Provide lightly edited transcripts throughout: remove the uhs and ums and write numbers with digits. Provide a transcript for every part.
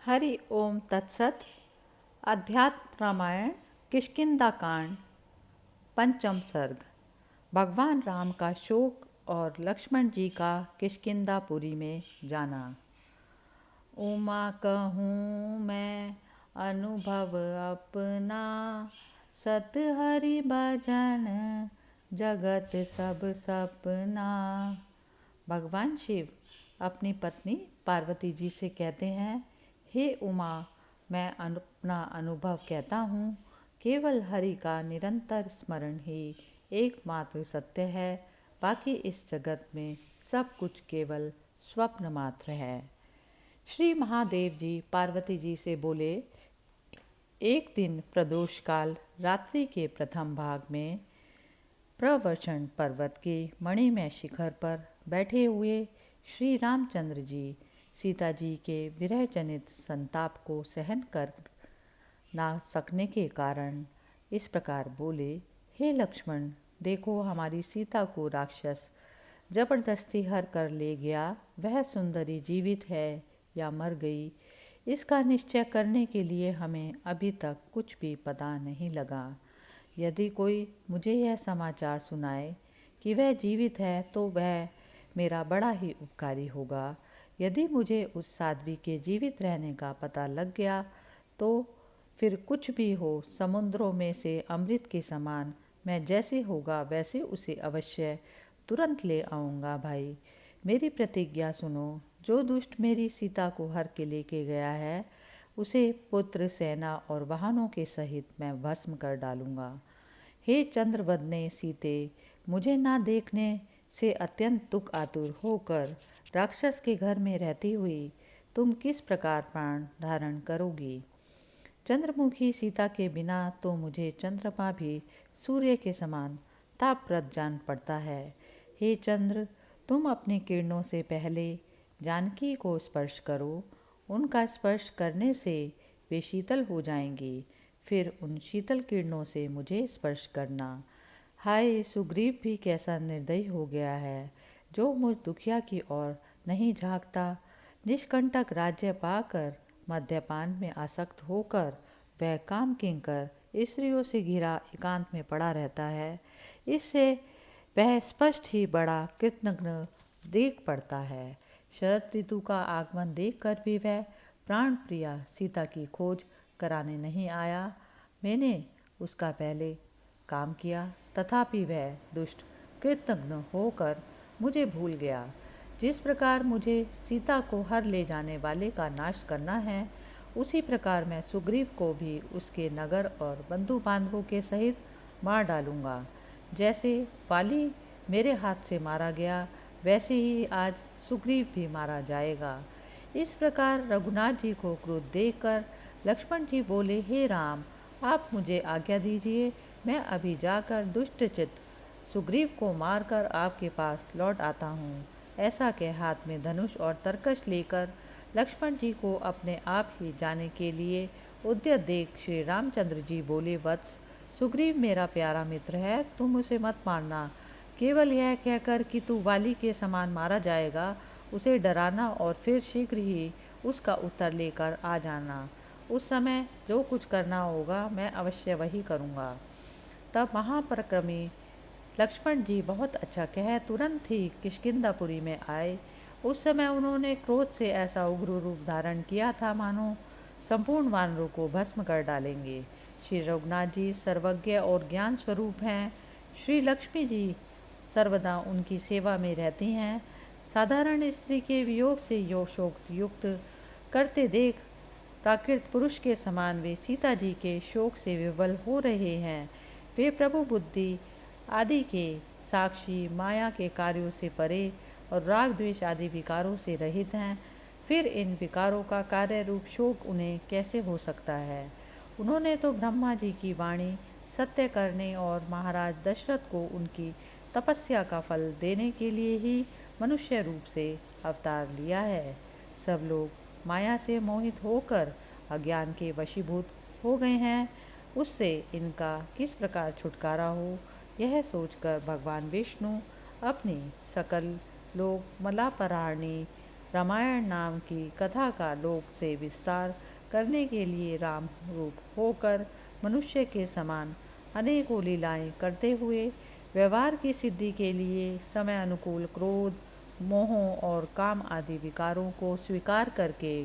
हरि ओम तत्सत। अध्यात्म रामायण किष्किंधा कांड पंचम सर्ग। भगवान राम का शोक और लक्ष्मण जी का किष्किंधापुरी में जाना। उमा कहूँ मैं अनुभव अपना, सत हरि भजन जगत सब सपना। भगवान शिव अपनी पत्नी पार्वती जी से कहते हैं, हे उमा, मैं अपना अनुभव कहता हूँ। केवल हरि का निरंतर स्मरण ही एकमात्र सत्य है। बाकी इस जगत में सब कुछ केवल स्वप्न मात्र है। श्री महादेव जी पार्वती जी से बोले, एक दिन प्रदोष काल रात्रि के प्रथम भाग में प्रवचन पर्वत के मणिमय शिखर पर बैठे हुए श्री रामचंद्र जी सीता जी के विरह जनित संताप को सहन कर ना सकने के कारण इस प्रकार बोले, हे लक्ष्मण, देखो हमारी सीता को राक्षस जबरदस्ती हर कर ले गया। वह सुंदरी जीवित है या मर गई, इसका निश्चय करने के लिए हमें अभी तक कुछ भी पता नहीं लगा। यदि कोई मुझे यह समाचार सुनाए कि वह जीवित है तो वह मेरा बड़ा ही उपकारी होगा। यदि मुझे उस साध्वी के जीवित रहने का पता लग गया तो फिर कुछ भी हो, समुद्रों में से अमृत के समान मैं जैसे होगा वैसे उसे अवश्य तुरंत ले आऊँगा। भाई, मेरी प्रतिज्ञा सुनो। जो दुष्ट मेरी सीता को हर के लेके गया है, उसे पुत्र, सेना और वाहनों के सहित मैं भस्म कर डालूंगा। हे चंद्रवदने सीते, मुझे ना देखने से अत्यंत दुख आतुर होकर राक्षस के घर में रहती हुई तुम किस प्रकार प्राण धारण करोगी। चंद्रमुखी सीता के बिना तो मुझे चंद्रमा भी सूर्य के समान तापप्रद जान पड़ता है। हे चंद्र, तुम अपनी किरणों से पहले जानकी को स्पर्श करो। उनका स्पर्श करने से वे शीतल हो जाएंगी, फिर उन शीतल किरणों से मुझे स्पर्श करना। हाय, सुग्रीव भी कैसा निर्दयी हो गया है, जो मुझ दुखिया की ओर नहीं झांकता। निष्कंटक राज्य पाकर मद्यपान में आसक्त होकर वह काम किंकर स्त्रियों से घिरा एकांत में पड़ा रहता है। इससे वह स्पष्ट ही बड़ा कृतघ्न देख पड़ता है। शरद ऋतु का आगमन देखकर भी वह प्राण प्रिया सीता की खोज कराने नहीं आया। मैंने उसका पहले काम किया, तथापि वह दुष्ट कृतघ्न होकर मुझे भूल गया। जिस प्रकार मुझे सीता को हर ले जाने वाले का नाश करना है, उसी प्रकार मैं सुग्रीव को भी उसके नगर और बंधु बांधवों के सहित मार डालूंगा। जैसे वाली मेरे हाथ से मारा गया, वैसे ही आज सुग्रीव भी मारा जाएगा। इस प्रकार रघुनाथ जी को क्रोध देखकर लक्ष्मण जी बोले, हे राम, आप मुझे आज्ञा दीजिए, मैं अभी जाकर दुष्टचित्त सुग्रीव को मारकर आपके पास लौट आता हूँ। ऐसा कह हाथ में धनुष और तरकश लेकर लक्ष्मण जी को अपने आप ही जाने के लिए उद्यत देख श्री रामचंद्र जी बोले, वत्स, सुग्रीव मेरा प्यारा मित्र है, तुम उसे मत मारना। केवल यह कहकर कि तू वाली के समान मारा जाएगा, उसे डराना और फिर शीघ्र ही उसका उत्तर लेकर आ जाना। उस समय जो कुछ करना होगा मैं अवश्य वही करूँगा। तब महापराक्रमी लक्ष्मण जी बहुत अच्छा कह तुरंत ही किष्किंधापुरी में आए। उस समय उन्होंने क्रोध से ऐसा उग्र रूप धारण किया था मानो संपूर्ण वानरों को भस्म कर डालेंगे। श्री रघुनाथ जी सर्वज्ञ और ज्ञान स्वरूप हैं। श्री लक्ष्मी जी सर्वदा उनकी सेवा में रहती हैं। साधारण स्त्री के वियोग से योग शोक युक्त करते देख प्राकृत पुरुष के समान वे सीता जी के शोक से विवल हो रहे हैं। वे प्रभु बुद्धि आदि के साक्षी, माया के कार्यों से परे और राग द्वेष आदि विकारों से रहित हैं। फिर इन विकारों का कार्य रूप शोक उन्हें कैसे हो सकता है। उन्होंने तो ब्रह्मा जी की वाणी सत्य करने और महाराज दशरथ को उनकी तपस्या का फल देने के लिए ही मनुष्य रूप से अवतार लिया है। सब लोग माया से मोहित होकर अज्ञान के वशीभूत हो गए हैं। उससे इनका किस प्रकार छुटकारा हो, यह सोचकर भगवान विष्णु अपनी सकल लोक मलापराणी रामायण नाम की कथा का लोक से विस्तार करने के लिए राम रूप होकर मनुष्य के समान अनेकों लीलाएं करते हुए व्यवहार की सिद्धि के लिए समय अनुकूल क्रोध, मोह और काम आदि विकारों को स्वीकार करके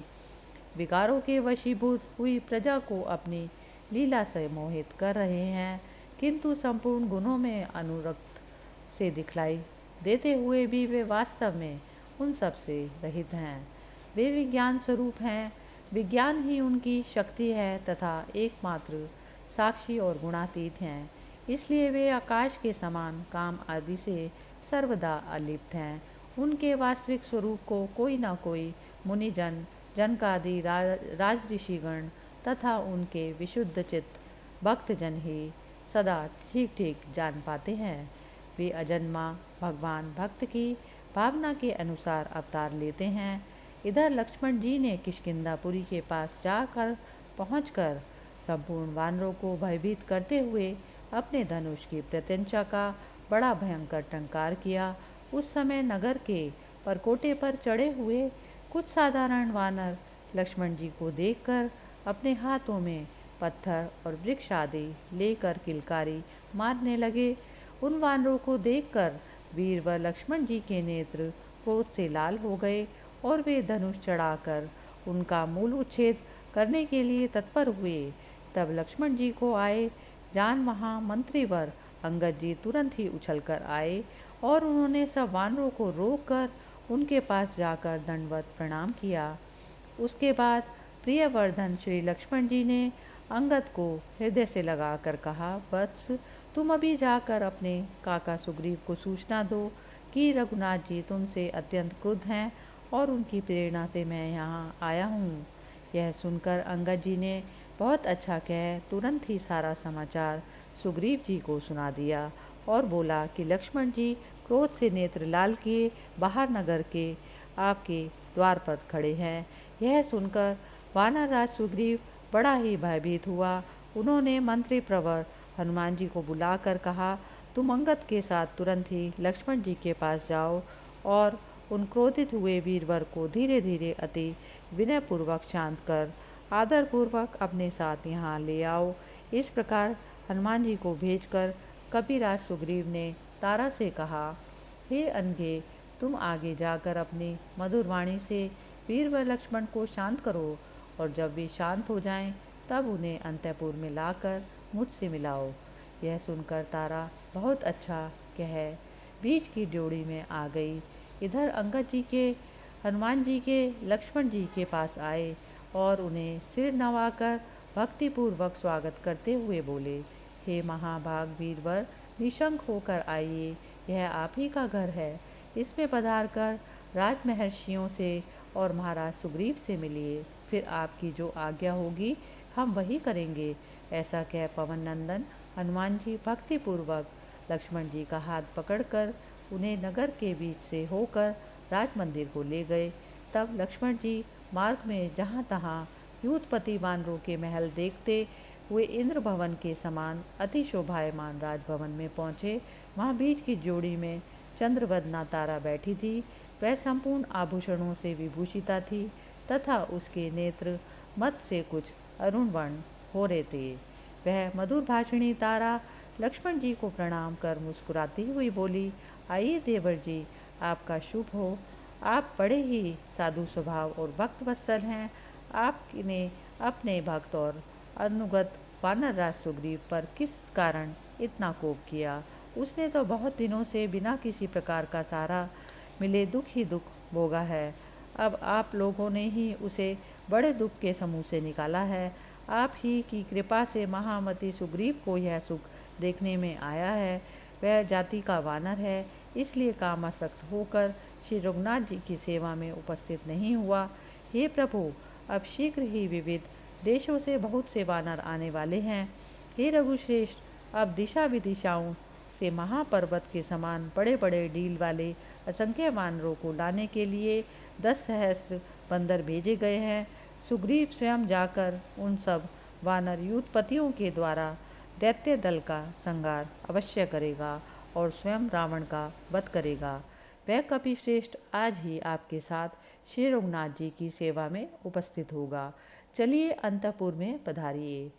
विकारों के वशीभूत हुई प्रजा को अपनी लीला से मोहित कर रहे हैं, किंतु संपूर्ण गुणों में अनुरक्त से दिखलाई देते हुए भी वे वास्तव में उन सब से रहित हैं। वे विज्ञान स्वरूप हैं, विज्ञान ही उनकी शक्ति है तथा एकमात्र साक्षी और गुणातीत हैं। इसलिए वे आकाश के समान काम आदि से सर्वदा अलिप्त हैं। उनके वास्तविक स्वरूप को कोई न कोई मुनिजन, जनकादि राज ऋषिगण तथा उनके विशुद्ध चित्त भक्तजन ही सदा ठीक ठीक जान पाते हैं। वे अजन्मा भगवान भक्त की भावना के अनुसार अवतार लेते हैं। इधर लक्ष्मण जी ने किष्किंधापुरी के पास जाकर पहुंचकर संपूर्ण वानरों को भयभीत करते हुए अपने धनुष की प्रत्यंचा का बड़ा भयंकर टंकार किया। उस समय नगर के परकोटे पर चढ़े हुए कुछ साधारण वानर लक्ष्मण जी को देखकर अपने हाथों में पत्थर और वृक्ष आदि लेकर किलकारी मारने लगे। उन वानरों को देखकर वीर व लक्ष्मण जी के नेत्र क्रोध से लाल हो गए और वे धनुष चढ़ाकर उनका मूल उच्छेद करने के लिए तत्पर हुए। तब लक्ष्मण जी को आए जान वहाँ मंत्रीवर अंगद जी तुरंत ही उछलकर आए और उन्होंने सब वानरों को रोककर उनके पास जाकर दंडवत प्रणाम किया। उसके बाद प्रियवर्धन श्री लक्ष्मण जी ने अंगद को हृदय से लगाकर कहा, वत्स, तुम अभी जाकर अपने काका सुग्रीव को सूचना दो कि रघुनाथ जी तुमसे अत्यंत क्रुद्ध हैं और उनकी प्रेरणा से मैं यहाँ आया हूँ। यह सुनकर अंगद जी ने बहुत अच्छा कह तुरंत ही सारा समाचार सुग्रीव जी को सुना दिया और बोला कि लक्ष्मण जी क्रोध से नेत्र लाल किए बाहर नगर के आपके द्वार पर खड़े हैं। यह सुनकर वानर राज सुग्रीव बड़ा ही भयभीत हुआ। उन्होंने मंत्री प्रवर हनुमान जी को बुलाकर कहा, तुम अंगद के साथ तुरंत ही लक्ष्मण जी के पास जाओ और उन क्रोधित हुए वीरवर को धीरे धीरे अति विनयपूर्वक शांत कर आदरपूर्वक अपने साथ यहाँ ले आओ। इस प्रकार हनुमान जी को भेजकर कपिराज सुग्रीव ने तारा से कहा, हे अनघे, तुम आगे जाकर अपनी मधुर वाणी से वीर व लक्ष्मण को शांत करो और जब वे शांत हो जाएं, तब उन्हें अंतःपुर में लाकर मुझसे मिलाओ। यह सुनकर तारा बहुत अच्छा कह बीच की ड्योढ़ी में आ गई। इधर अंगद जी के हनुमान जी के लक्ष्मण जी के पास आए और उन्हें सिर नवाकर भक्तिपूर्वक स्वागत करते हुए बोले, हे महाभाग वीरवर, निशंक होकर आइए, यह आप ही का घर है। इसमें पधार कर राजमहर्षियों से और महाराज सुग्रीव से मिलिए, फिर आपकी जो आज्ञा होगी हम वही करेंगे। ऐसा कह पवन नंदन हनुमान जी भक्तिपूर्वक लक्ष्मण जी का हाथ पकड़कर उन्हें नगर के बीच से होकर राज मंदिर को ले गए। तब लक्ष्मण जी मार्ग में जहाँ तहाँ यूथपति वानरों के महल देखते हुए इंद्र भवन के समान अति शोभायमान राजभवन में पहुँचे। वहाँ बीच की जोड़ी में चंद्रवदना तारा बैठी थी। वह संपूर्ण आभूषणों से विभूषिता थी तथा उसके नेत्र मत से कुछ अरुण वर्ण हो रहे थे। वह मधुर भाषिणी तारा लक्ष्मण जी को प्रणाम कर मुस्कुराती हुई बोली, आइए देवर जी, आपका शुभ हो। आप बड़े ही साधु स्वभाव और भक्त वत्सल हैं। आपने अपने भक्त और अनुगत वानर राज सुग्रीव पर किस कारण इतना कोप किया? उसने तो बहुत दिनों से बिना किसी प्रकार का सहारा मिले दुख ही दुख भोगा है। अब आप लोगों ने ही उसे बड़े दुख के समूह से निकाला है। आप ही की कृपा से महामति सुग्रीव को यह सुख देखने में आया है। वह जाति का वानर है, इसलिए कामासक्त होकर श्री रघुनाथ जी की सेवा में उपस्थित नहीं हुआ। हे प्रभु, अब शीघ्र ही विविध देशों से बहुत से वानर आने वाले हैं। हे रघुश्रेष्ठ, अब दिशा विदिशाओं से महापर्वत के समान बड़े बड़े डील वाले असंख्य वानरों को लाने के लिए 10 सहस्र बंदर भेजे गए हैं। सुग्रीव स्वयं जाकर उन सब वानर यूथपतियों के द्वारा दैत्य दल का संहार अवश्य करेगा और स्वयं रावण का वध करेगा। वह कपिश्रेष्ठ आज ही आपके साथ श्री रघुनाथ जी की सेवा में उपस्थित होगा। चलिए अंतपुर में पधारिए।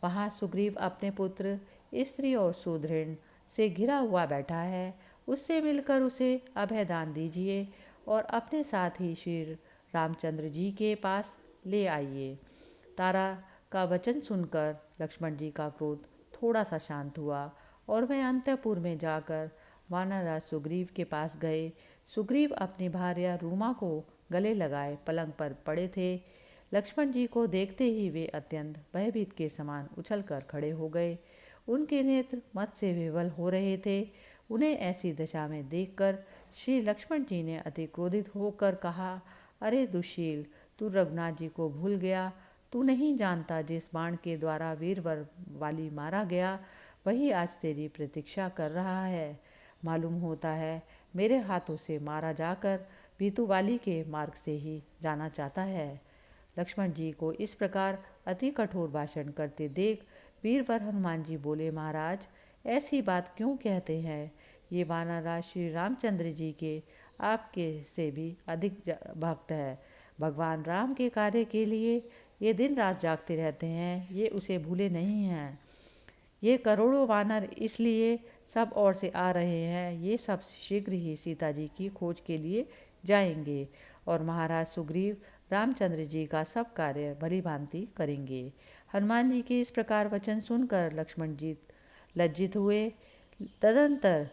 वहाँ सुग्रीव अपने पुत्र, स्त्री और सुदृढ़ से घिरा हुआ बैठा है। उससे मिलकर उसे अभयदान दीजिए और अपने साथ ही श्री रामचंद्र जी के पास ले आइए। तारा का वचन सुनकर लक्ष्मण जी का क्रोध थोड़ा सा शांत हुआ और वह अंतपुर में जाकर वानरराज सुग्रीव के पास गए। सुग्रीव अपनी भार्या रूमा को गले लगाए पलंग पर पड़े थे। लक्ष्मण जी को देखते ही वे अत्यंत भयभीत के समान उछलकर खड़े हो गए। उनके नेत्र मत से विवल हो रहे थे। उन्हें ऐसी दशा में देखकर श्री लक्ष्मण जी ने अति क्रोधित होकर कहा, अरे दुशील, तू रघुनाथ जी को भूल गया। तू नहीं जानता जिस बाण के द्वारा वीरवर वाली मारा गया वही आज तेरी प्रतीक्षा कर रहा है। मालूम होता है मेरे हाथों से मारा जाकर भी तू वाली के मार्ग से ही जाना चाहता है। लक्ष्मण जी को इस प्रकार अति कठोर भाषण करते देख वीरवर हनुमान जी बोले, महाराज ऐसी बात क्यों कहते हैं? ये वानरराज श्री रामचंद्र जी के आपके से भी अधिक भक्त है। भगवान राम के कार्य के लिए ये दिन रात जागते रहते हैं, ये उसे भूले नहीं हैं। ये करोड़ों वानर इसलिए सब ओर से आ रहे हैं। ये सब शीघ्र ही सीता जी की खोज के लिए जाएंगे और महाराज सुग्रीव रामचंद्र जी का सब कार्य भली भांति करेंगे। हनुमान जी के इस प्रकार वचन सुनकर लक्ष्मण जी लज्जित हुए। तदंतर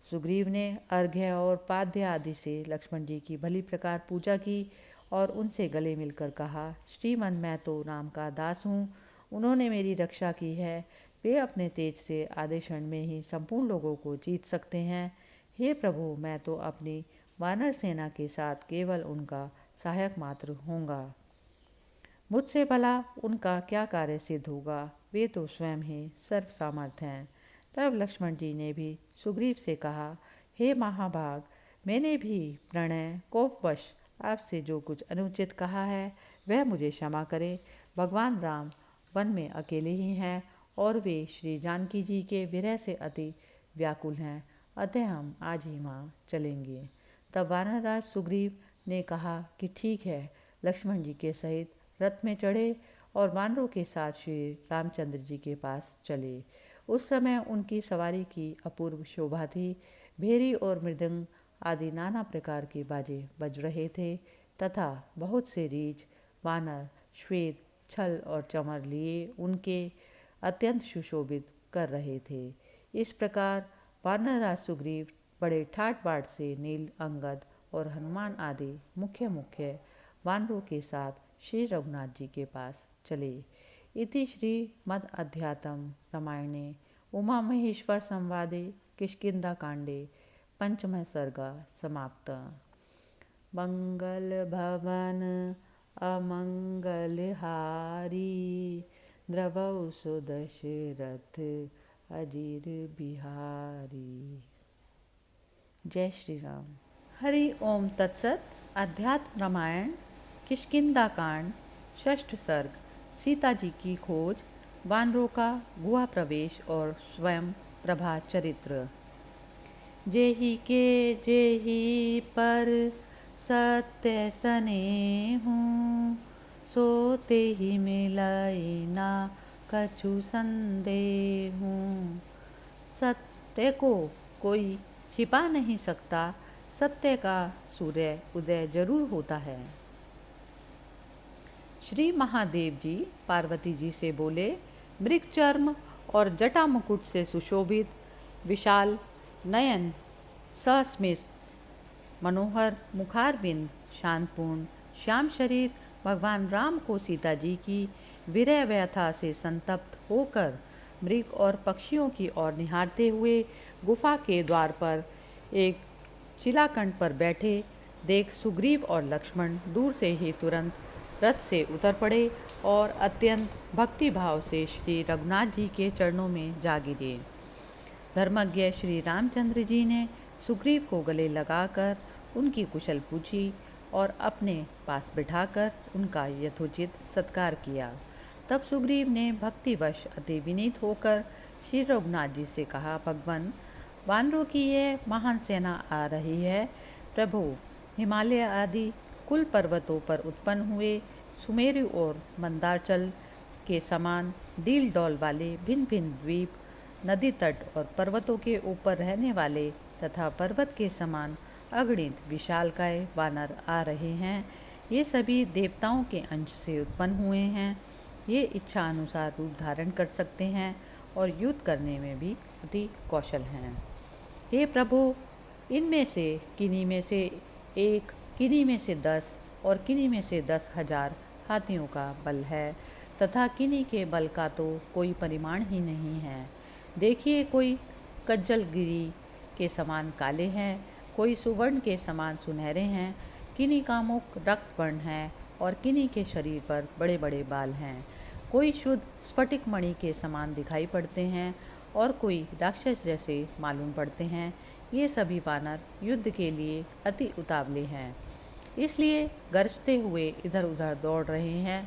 सुग्रीव ने अर्घ्य और पाद्य आदि से लक्ष्मण जी की भली प्रकार पूजा की और उनसे गले मिलकर कहा, श्रीमन मैं तो राम का दास हूँ, उन्होंने मेरी रक्षा की है। वे अपने तेज से आधे क्षण में ही संपूर्ण लोगों को जीत सकते हैं। हे प्रभु, मैं तो अपनी वानर सेना के साथ केवल उनका सहायक मात्र होऊंगा। मुझसे भला उनका क्या कार्य सिद्ध होगा? वे तो स्वयं ही सर्व सामर्थ हैं। तब लक्ष्मण जी ने भी सुग्रीव से कहा, हे महाभाग, मैंने भी प्रणय कोपवश आपसे जो कुछ अनुचित कहा है वह मुझे क्षमा करे। भगवान राम वन में अकेले ही हैं और वे श्री जानकी जी के विरह से अति व्याकुल हैं, अतः हम आज ही वहाँ चलेंगे। तब वानरराज सुग्रीव ने कहा कि ठीक है। लक्ष्मण जी के सहित रथ में चढ़े और वानरों के साथ श्री रामचंद्र जी के पास चले। उस समय उनकी सवारी की अपूर्व शोभा थी। भेरी और मृदंग आदि नाना प्रकार के बाजे बज रहे थे तथा बहुत से रीछ वानर श्वेत छल और चमर लिए उनके अत्यंत सुशोभित कर रहे थे। इस प्रकार वानरराज सुग्रीव बड़े ठाट बाट से नील अंगद और हनुमान आदि मुख्य मुख्य वानरों के साथ श्री रघुनाथ जी के पास चले। इति श्री मद अध्यात्म रामायणे उमा महेश्वर संवादे किष्किंधा कांडे पंचम सर्ग समाप्त। मंगल भवन अमंगल हारी द्रवौ सुदशरथ अजीर बिहारी। जय श्री राम। हरि ओम तत्सत। अध्यात्म रामायण किष्किंधा कांड षष्ठ सर्ग। सीता जी की खोज, वानरों का गुहा प्रवेश और स्वयं प्रभा चरित्र। जेहि के जेहि पर सत्य सनेहु, सोते ही मिलाई ना कछु संदेहु। सत्य को कोई छिपा नहीं सकता, सत्य का सूर्य उदय जरूर होता है। श्री महादेव जी पार्वती जी से बोले, मृग चर्म और जटा मुकुट से सुशोभित विशाल नयन सस्मित मनोहर मुखारविंद शांतपूर्ण श्याम शरीर भगवान राम को सीता जी की विरह व्यथा से संतप्त होकर मृग और पक्षियों की ओर निहारते हुए गुफा के द्वार पर एक शिलाखंड पर बैठे देख सुग्रीव और लक्ष्मण दूर से ही तुरंत रथ से उतर पड़े और अत्यंत भक्तिभाव से श्री रघुनाथ जी के चरणों में जा गिरे। धर्मज्ञ श्री रामचंद्र जी ने सुग्रीव को गले लगाकर उनकी कुशल पूछी और अपने पास बिठाकर उनका यथोचित सत्कार किया। तब सुग्रीव ने भक्तिवश अति विनीत होकर श्री रघुनाथ जी से कहा, भगवान, वानरों की यह महान सेना आ रही है। प्रभु, हिमालय आदि कुल पर्वतों पर उत्पन्न हुए सुमेरु और मंदारचल के समान डील डौल वाले भिन्न भिन्न द्वीप, नदी तट और पर्वतों के ऊपर रहने वाले तथा पर्वत के समान अगणित विशालकाय वानर आ रहे हैं। ये सभी देवताओं के अंश से उत्पन्न हुए हैं। ये इच्छा अनुसार रूप धारण कर सकते हैं और युद्ध करने में भी अति कौशल हैं। हे प्रभु, इनमें से किन्हीं में से 1, किन्हीं में से 10 और किन्हीं में से 10,000 हाथियों का बल है तथा किन्हीं के बल का तो कोई परिमाण ही नहीं है। देखिए, कोई कज्जलगिरी के समान काले हैं, कोई सुवर्ण के समान सुनहरे हैं, किन्हीं का मुख रक्त वर्ण है और किन्हीं के शरीर पर बड़े बड़े बाल हैं। कोई शुद्ध स्फटिक मणि के समान दिखाई पड़ते हैं और कोई राक्षस जैसे मालूम पड़ते हैं। ये सभी वानर युद्ध के लिए अति उतावले हैं, इसलिए गरजते हुए इधर उधर दौड़ रहे हैं।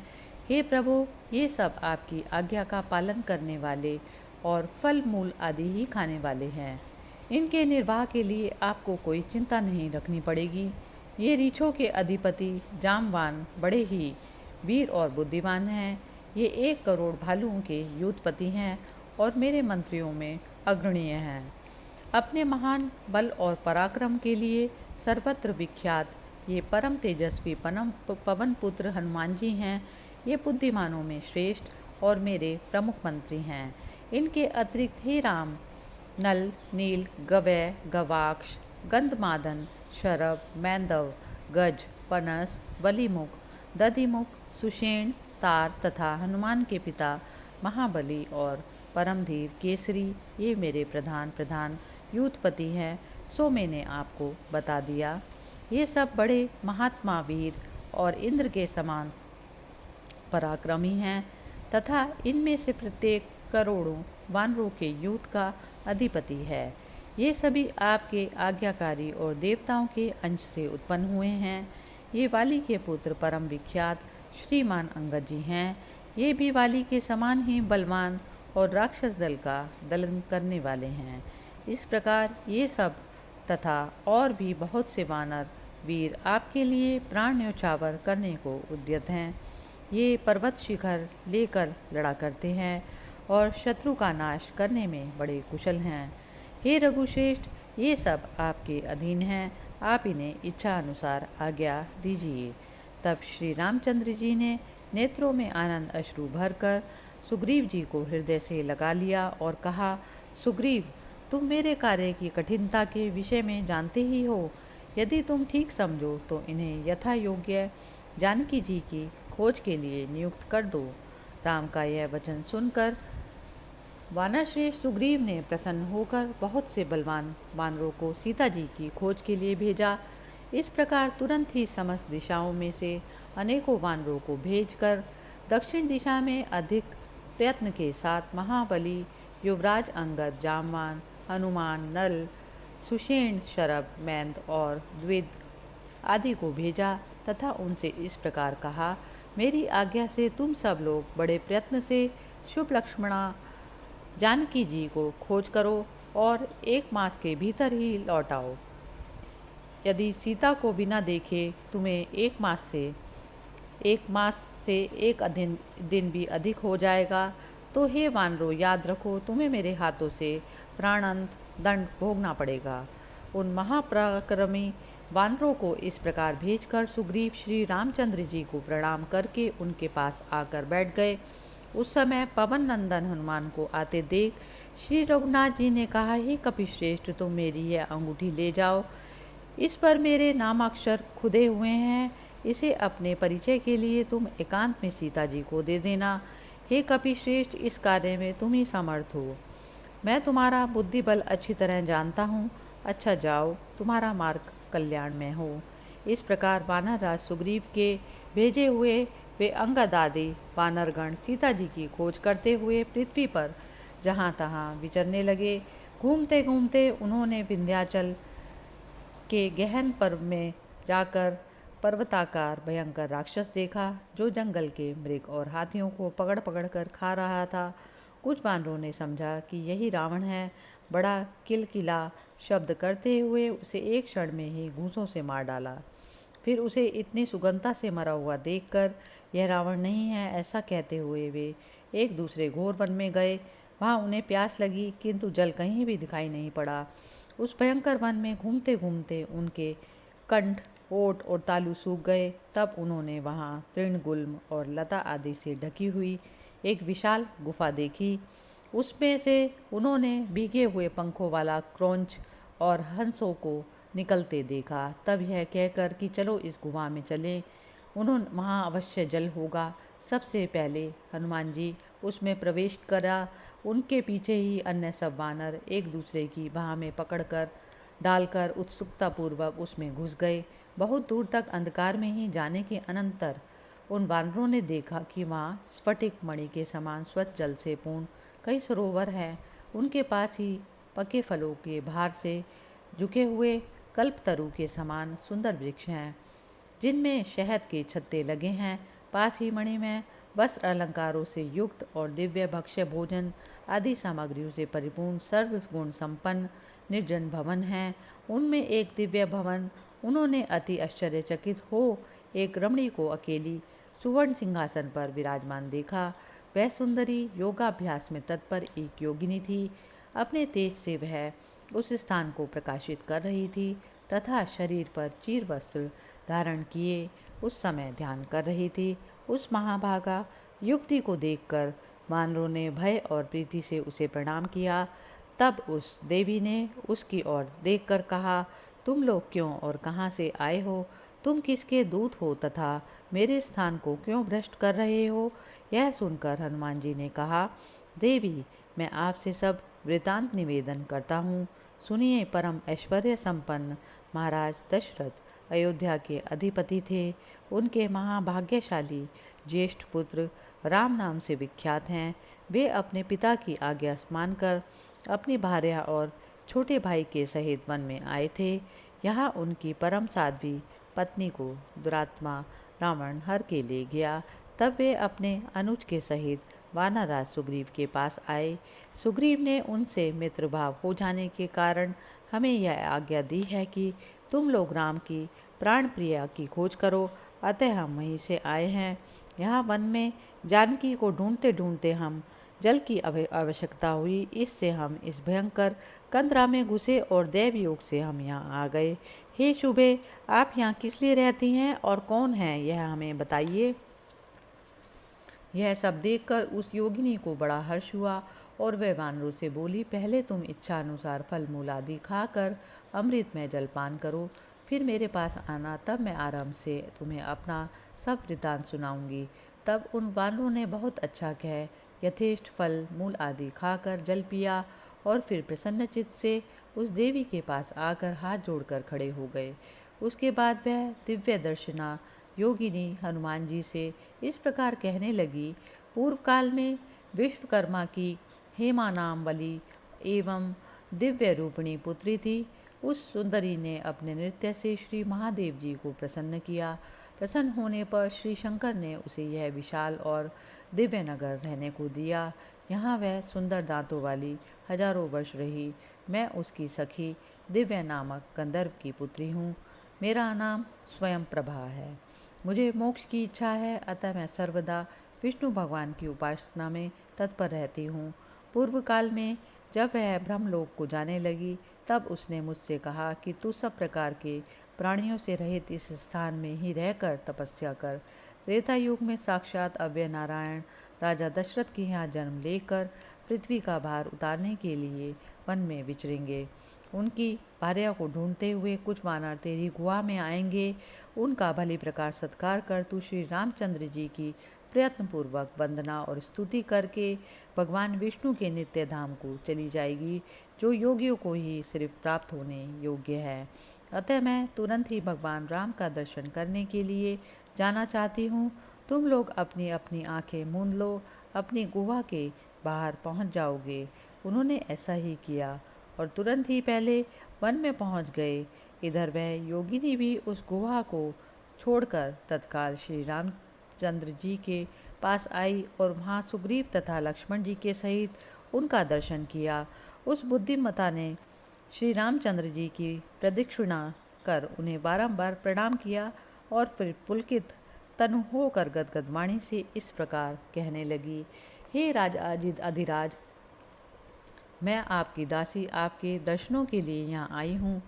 हे प्रभु, ये सब आपकी आज्ञा का पालन करने वाले और फल मूल आदि ही खाने वाले हैं। इनके निर्वाह के लिए आपको कोई चिंता नहीं रखनी पड़ेगी। ये रीछों के अधिपति जामवान बड़े ही वीर और बुद्धिमान हैं। ये 1 करोड़ भालुओं के युद्धपति हैं और मेरे मंत्रियों में अग्रणीय हैं। अपने महान बल और पराक्रम के लिए सर्वत्र विख्यात ये परम तेजस्वी पवन पुत्र हनुमान जी हैं। ये बुद्धिमानों में श्रेष्ठ और मेरे प्रमुख मंत्री हैं। इनके अतिरिक्त हे राम, नल, नील, गवय, गवाक्ष, गंधमादन, शरभ, मैंदव, गज, पनस, बलिमुख, दधिमुख, सुषेण, तार तथा हनुमान के पिता महाबली और परमधीर केसरी ये मेरे प्रधान युद्धपति हैं। सो मैंने आपको बता दिया। ये सब बड़े महात्मा वीर और इंद्र के समान पराक्रमी हैं तथा इनमें से प्रत्येक करोड़ों वानरों के युद्ध का अधिपति है। ये सभी आपके आज्ञाकारी और देवताओं के अंश से उत्पन्न हुए हैं। ये वाली के पुत्र परम विख्यात श्रीमान अंगद जी हैं। ये भी वाली के समान ही बलवान और राक्षस दल का दलन करने वाले हैं। इस प्रकार ये सब तथा और भी बहुत से वानर वीर आपके लिए प्राण न्यौछावर करने को उद्यत हैं। ये पर्वत शिखर लेकर लड़ा करते हैं और शत्रु का नाश करने में बड़े कुशल हैं। हे रघुश्रेष्ठ, ये सब आपके अधीन हैं। आप इन्हें इच्छा अनुसार आज्ञा दीजिए। तब श्री रामचंद्र जी ने नेत्रों में आनंद अश्रु भरकर सुग्रीव जी को हृदय से लगा लिया और कहा, सुग्रीव, तुम मेरे कार्य की कठिनता के विषय में जानते ही हो। यदि तुम ठीक समझो तो इन्हें यथा योग्य जानकी जी की खोज के लिए नियुक्त कर दो। राम का यह वचन सुनकर वानरश्रेष्ठ सुग्रीव ने प्रसन्न होकर बहुत से बलवान वानरों को सीता जी की खोज के लिए भेजा। इस प्रकार तुरंत ही समस्त दिशाओं में से अनेकों वानरों को भेजकर दक्षिण दिशा में अधिक प्रयत्न के साथ महाबली युवराज अंगद, जामवान, हनुमान, नल, सुषेण, शरभ, मैंद और द्विद आदि को भेजा तथा उनसे इस प्रकार कहा, मेरी आज्ञा से तुम सब लोग बड़े प्रयत्न से शुभ लक्ष्मणा जानकी जी को खोज करो और 1 मास के भीतर ही लौटाओ। यदि सीता को बिना देखे तुम्हें 1 मास से एक दिन भी अधिक हो जाएगा तो हे वानरों, याद रखो, तुम्हें मेरे हाथों से प्राणांत दंड भोगना पड़ेगा। उन महापराक्रमी वानरों को इस प्रकार भेजकर सुग्रीव श्री रामचंद्र जी को प्रणाम करके उनके पास आकर बैठ गए। उस समय पवन नंदन हनुमान को आते देख श्री रघुनाथ जी ने कहा, हे कपिश्रेष्ठ, तुम मेरी यह अंगूठी ले जाओ। इस पर मेरे नामाक्षर खुदे हुए हैं। इसे अपने परिचय के लिए तुम एकांत में सीता जी को दे देना। हे कपिश्रेष्ठ, इस कार्य में तुम ही समर्थ हो। मैं तुम्हारा बुद्धि बल अच्छी तरह जानता हूँ। अच्छा जाओ, तुम्हारा मार्ग कल्याण में हो। इस प्रकार वानरराज सुग्रीव के भेजे हुए वे अंगद आदि वानरगण सीता जी की खोज करते हुए पृथ्वी पर जहाँ तहाँ विचरने लगे। घूमते घूमते उन्होंने विंध्याचल के गहन पर्व में जाकर पर्वताकार भयंकर राक्षस देखा जो जंगल के मृग और हाथियों को पकड़ पकड़ कर खा रहा था। कुछ वानरों ने समझा कि यही रावण है। बड़ा किलकिला शब्द करते हुए उसे एक क्षण में ही घूंसों से मार डाला। फिर उसे इतनी सुगमता से मरा हुआ देखकर यह रावण नहीं है ऐसा कहते हुए वे एक दूसरे घोर वन में गए। वहाँ उन्हें प्यास लगी किंतु जल कहीं भी दिखाई नहीं पड़ा। उस भयंकर वन में घूमते घूमते उनके कंठ, ओट और तालू सूख गए। तब उन्होंने वहाँ तृण, गुल्म और लता आदि से ढकी हुई एक विशाल गुफा देखी। उसमें से उन्होंने भीगे हुए पंखों वाला क्रौंच और हंसों को निकलते देखा। तब यह कहकर कि चलो इस गुफा में चलें, उन्होंने वहाँ अवश्य जल होगा, सबसे पहले हनुमान जी उसमें प्रवेश करा। उनके पीछे ही अन्य सब वानर एक दूसरे की बाह में पकड़कर डालकर उत्सुकतापूर्वक उसमें घुस गए। बहुत दूर तक अंधकार में ही जाने के अनंतर उन वानरों ने देखा कि वहाँ स्फटिक मणि के समान स्वच्छ जल से पूर्ण कई सरोवर हैं। उनके पास ही पके फलों के भार से झुके हुए कल्पतरु के समान सुंदर वृक्ष हैं, जिनमें शहद के छत्ते लगे हैं। पास ही मणि में वस्त्र अलंकारों से युक्त और दिव्य भक्ष्य भोजन आदि सामग्रियों से परिपूर्ण सर्व गुण संपन्न निर्जन भवन है। उनमें एक दिव्य भवन उन्होंने अति आश्चर्यचकित हो एक रमणी को अकेली सुवर्ण सिंहासन पर विराजमान देखा। वह सुंदरी योगाभ्यास में तत्पर एक योगिनी थी। अपने तेज से वह उस स्थान को प्रकाशित कर रही थी तथा शरीर पर चीर वस्त्र धारण किए उस समय ध्यान कर रही थी। उस महाभागा युवती को देखकर वानरों ने भय और प्रीति से उसे प्रणाम किया। तब उस देवी ने उसकी ओर देखकर कहा, तुम लोग क्यों और कहाँ से आए हो? तुम किसके दूत हो तथा मेरे स्थान को क्यों भ्रष्ट कर रहे हो? यह सुनकर हनुमान जी ने कहा, देवी, मैं आपसे सब वृतांत निवेदन करता हूँ। सुनिए, परम ऐश्वर्य संपन्न महाराज दशरथ अयोध्या के अधिपति थे। उनके महाभाग्यशाली ज्येष्ठ पुत्र राम नाम से विख्यात हैं। वे अपने पिता की आज्ञा मानकर अपनी भार्या और छोटे भाई के सहित वन में आए थे। यहाँ उनकी परम साध्वी पत्नी को दुरात्मा रावण हर के ले गया। तब वे अपने अनुज के सहित वानरराज सुग्रीव के पास आए। सुग्रीव ने उनसे मित्र भाव हो जाने के कारण हमें यह आज्ञा दी है कि तुम लोग राम की प्राण प्रिया की खोज करो। अतः हम वहीं से आए हैं। यहाँ वन में जानकी को ढूंढते ढूंढते हम जल की आवश्यकता हुई, इससे हम इस भयंकर कंदरा में घुसे और दैव योग से हम यहाँ आ गए। हे शुभे, आप यहाँ किस लिए रहती हैं और कौन है यह हमें बताइए। यह सब देखकर उस योगिनी को बड़ा हर्ष हुआ और वह वानरों से बोली, पहले तुम इच्छा अनुसार फल मूल आदि खाकर अमृत में जलपान करो, फिर मेरे पास आना, तब मैं आराम से तुम्हें अपना सब वृतांत सुनाऊंगी। तब उन वानरों ने बहुत अच्छा कह यथेष्ट फल मूल आदि खाकर जल पिया और फिर प्रसन्नचित से उस देवी के पास आकर हाथ जोड़कर खड़े हो गए। उसके बाद वह दिव्य दर्शना योगिनी हनुमान जी से इस प्रकार कहने लगी, पूर्व काल में विश्वकर्मा की हेमा नाम वाली एवं दिव्य रूपिणी पुत्री थी। उस सुंदरी ने अपने नृत्य से श्री महादेव जी को प्रसन्न किया। प्रसन्न होने पर श्री शंकर ने उसे यह विशाल और दिव्य नगर रहने को दिया। यहाँ वह सुंदर दांतों वाली हजारों वर्ष रही। मैं उसकी सखी दिव्य नामक गंधर्व की पुत्री हूँ। मेरा नाम स्वयं प्रभा है। मुझे मोक्ष की इच्छा है, अतः मैं सर्वदा विष्णु भगवान की उपासना में तत्पर रहती हूँ। पूर्व काल में जब वह ब्रह्मलोक को जाने लगी, तब उसने मुझसे कहा कि तू सब प्रकार के प्राणियों से रहित इस स्थान में ही रहकर तपस्या कर। त्रेता युग में साक्षात अव्यय नारायण राजा दशरथ के यहाँ जन्म लेकर पृथ्वी का भार उतारने के लिए वन में विचरेंगे। उनकी भार्या को ढूंढते हुए कुछ वानर तेरी गुहा में आएंगे। उनका भली प्रकार सत्कार कर तू श्री रामचंद्र जी की प्रयत्नपूर्वक वंदना और स्तुति करके भगवान विष्णु के नित्य धाम को चली जाएगी, जो योगियों को ही सिर्फ प्राप्त होने योग्य है। अतः मैं तुरंत ही भगवान राम का दर्शन करने के लिए जाना चाहती हूँ। तुम लोग अपनी अपनी आंखें मूंद लो, अपनी गुहा के बाहर पहुँच जाओगे। उन्होंने ऐसा ही किया और तुरंत ही पहले वन में पहुँच गए। इधर वह योगिनी भी उस गुहा को छोड़कर तत्काल श्री रामचंद्र जी के पास आई और वहाँ सुग्रीव तथा लक्ष्मण जी के सहित उनका दर्शन किया। उस बुद्धिमता ने श्री रामचंद्र जी की प्रदक्षिणा कर उन्हें बारंबार प्रणाम किया और फिर पुलकित तनु होकर गदगद वाणी से इस प्रकार कहने लगी। हे राजा अधिराज, मैं आपकी दासी आपके दर्शनों के लिए यहाँ आई हूँ।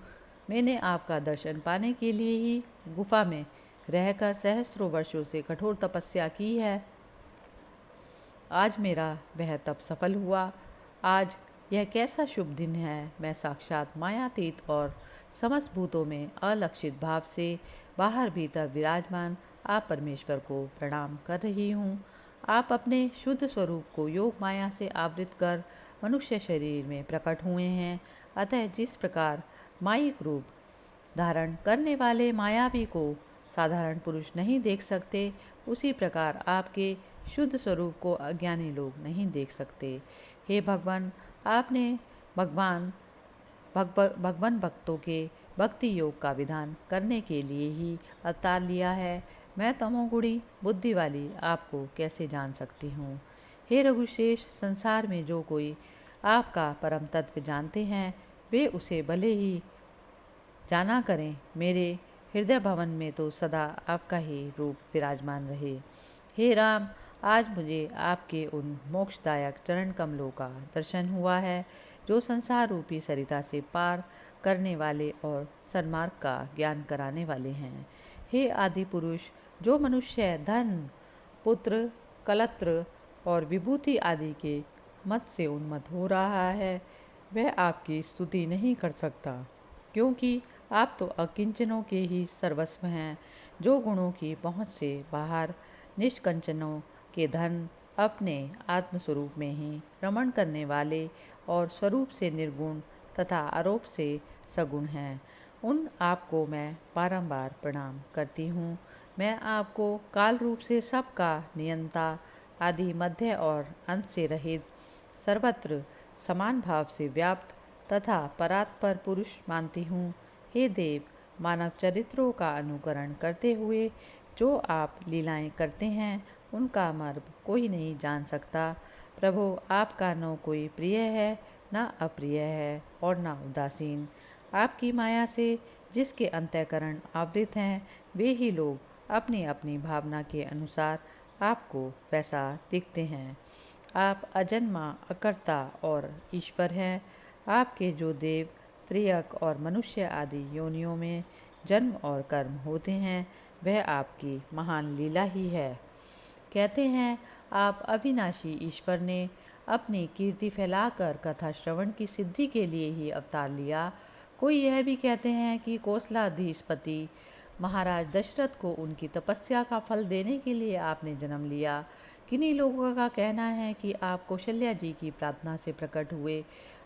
मैंने आपका दर्शन पाने के लिए ही गुफा में रहकर सहस्त्रों वर्षों से कठोर तपस्या की है। आज मेरा वह तप सफल हुआ। आज यह कैसा शुभ दिन है। मैं साक्षात मायातीत और समस्त भूतों में अलक्षित भाव से बाहर भीतर विराजमान आप परमेश्वर को प्रणाम कर रही हूँ। आप अपने शुद्ध स्वरूप को योग माया से आवृत कर मनुष्य शरीर में प्रकट हुए हैं। अतः जिस प्रकार मायिक रूप धारण करने वाले मायावी को साधारण पुरुष नहीं देख सकते, उसी प्रकार आपके शुद्ध स्वरूप को अज्ञानी लोग नहीं देख सकते। हे भगवान, आपने भगवान भक्तों के भक्ति योग का विधान करने के लिए ही अवतार लिया है। मैं तमोगुणी बुद्धि वाली आपको कैसे जान सकती हूँ। हे रघुशेष, संसार में जो कोई आपका परम तत्व जानते हैं, वे उसे भले ही जाना करें। मेरे हृदय भवन में तो सदा आपका ही रूप विराजमान रहे। हे राम, आज मुझे आपके उन मोक्षदायक चरण कमलों का दर्शन हुआ है जो संसार रूपी सरिता से पार करने वाले और सन्मार्ग का ज्ञान कराने वाले हैं। हे आदि पुरुष, जो मनुष्य धन, पुत्र, कलत्र और विभूति आदि के मत से उन्मत्त हो रहा है, वह आपकी स्तुति नहीं कर सकता, क्योंकि आप तो अकिंचनों के ही सर्वस्व हैं, जो गुणों की पहुँच से बाहर निष्कंचनों के धन अपने आत्मस्वरूप में ही रमण करने वाले और स्वरूप से निर्गुण तथा आरोप से सगुण हैं। उन आपको मैं बारंबार प्रणाम करती हूँ। मैं आपको काल रूप से सबका नियंता, आदि मध्य और अंत से रहित, सर्वत्र समान भाव से व्याप्त तथा परात्पर पुरुष मानती हूँ। हे देव, मानव चरित्रों का अनुकरण करते हुए जो आप लीलाएं करते हैं, उनका मर्म कोई नहीं जान सकता। प्रभु, आपका न कोई प्रिय है, न अप्रिय है और न उदासीन। आपकी माया से जिसके अंतःकरण आवृत हैं, वे ही लोग अपनी अपनी भावना के अनुसार आपको वैसा दिखते हैं। आप अजन्मा, अकर्ता और ईश्वर हैं। आपके जो देव, त्रियक और मनुष्य आदि योनियों में जन्म और कर्म होते हैं, वह आपकी महान लीला ही है। कहते हैं आप अविनाशी ईश्वर ने अपनी कीर्ति फैलाकर कथा श्रवण की सिद्धि के लिए ही अवतार लिया। कोई यह भी कहते हैं कि कौशलाधीशपति महाराज दशरथ को उनकी तपस्या का फल देने के लिए आपने जन्म लिया। किन्हीं लोगों का कहना है कि आप कौशल्या जी की प्रार्थना से प्रकट हुए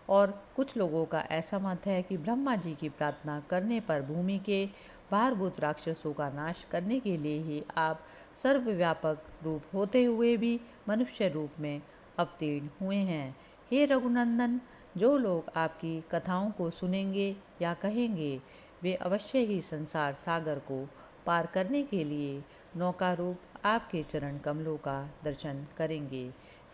और कुछ लोगों का ऐसा मत है कि ब्रह्मा जी की प्रार्थना करने पर भूमि के भारभूत राक्षसों का नाश करने के लिए ही आप सर्वव्यापक रूप होते हुए भी मनुष्य रूप में अवतीर्ण हुए हैं। हे रघुनंदन, जो लोग आपकी कथाओं को सुनेंगे या कहेंगे, वे अवश्य ही संसार सागर को पार करने के लिए नौका रूप आपके चरण कमलों का दर्शन करेंगे।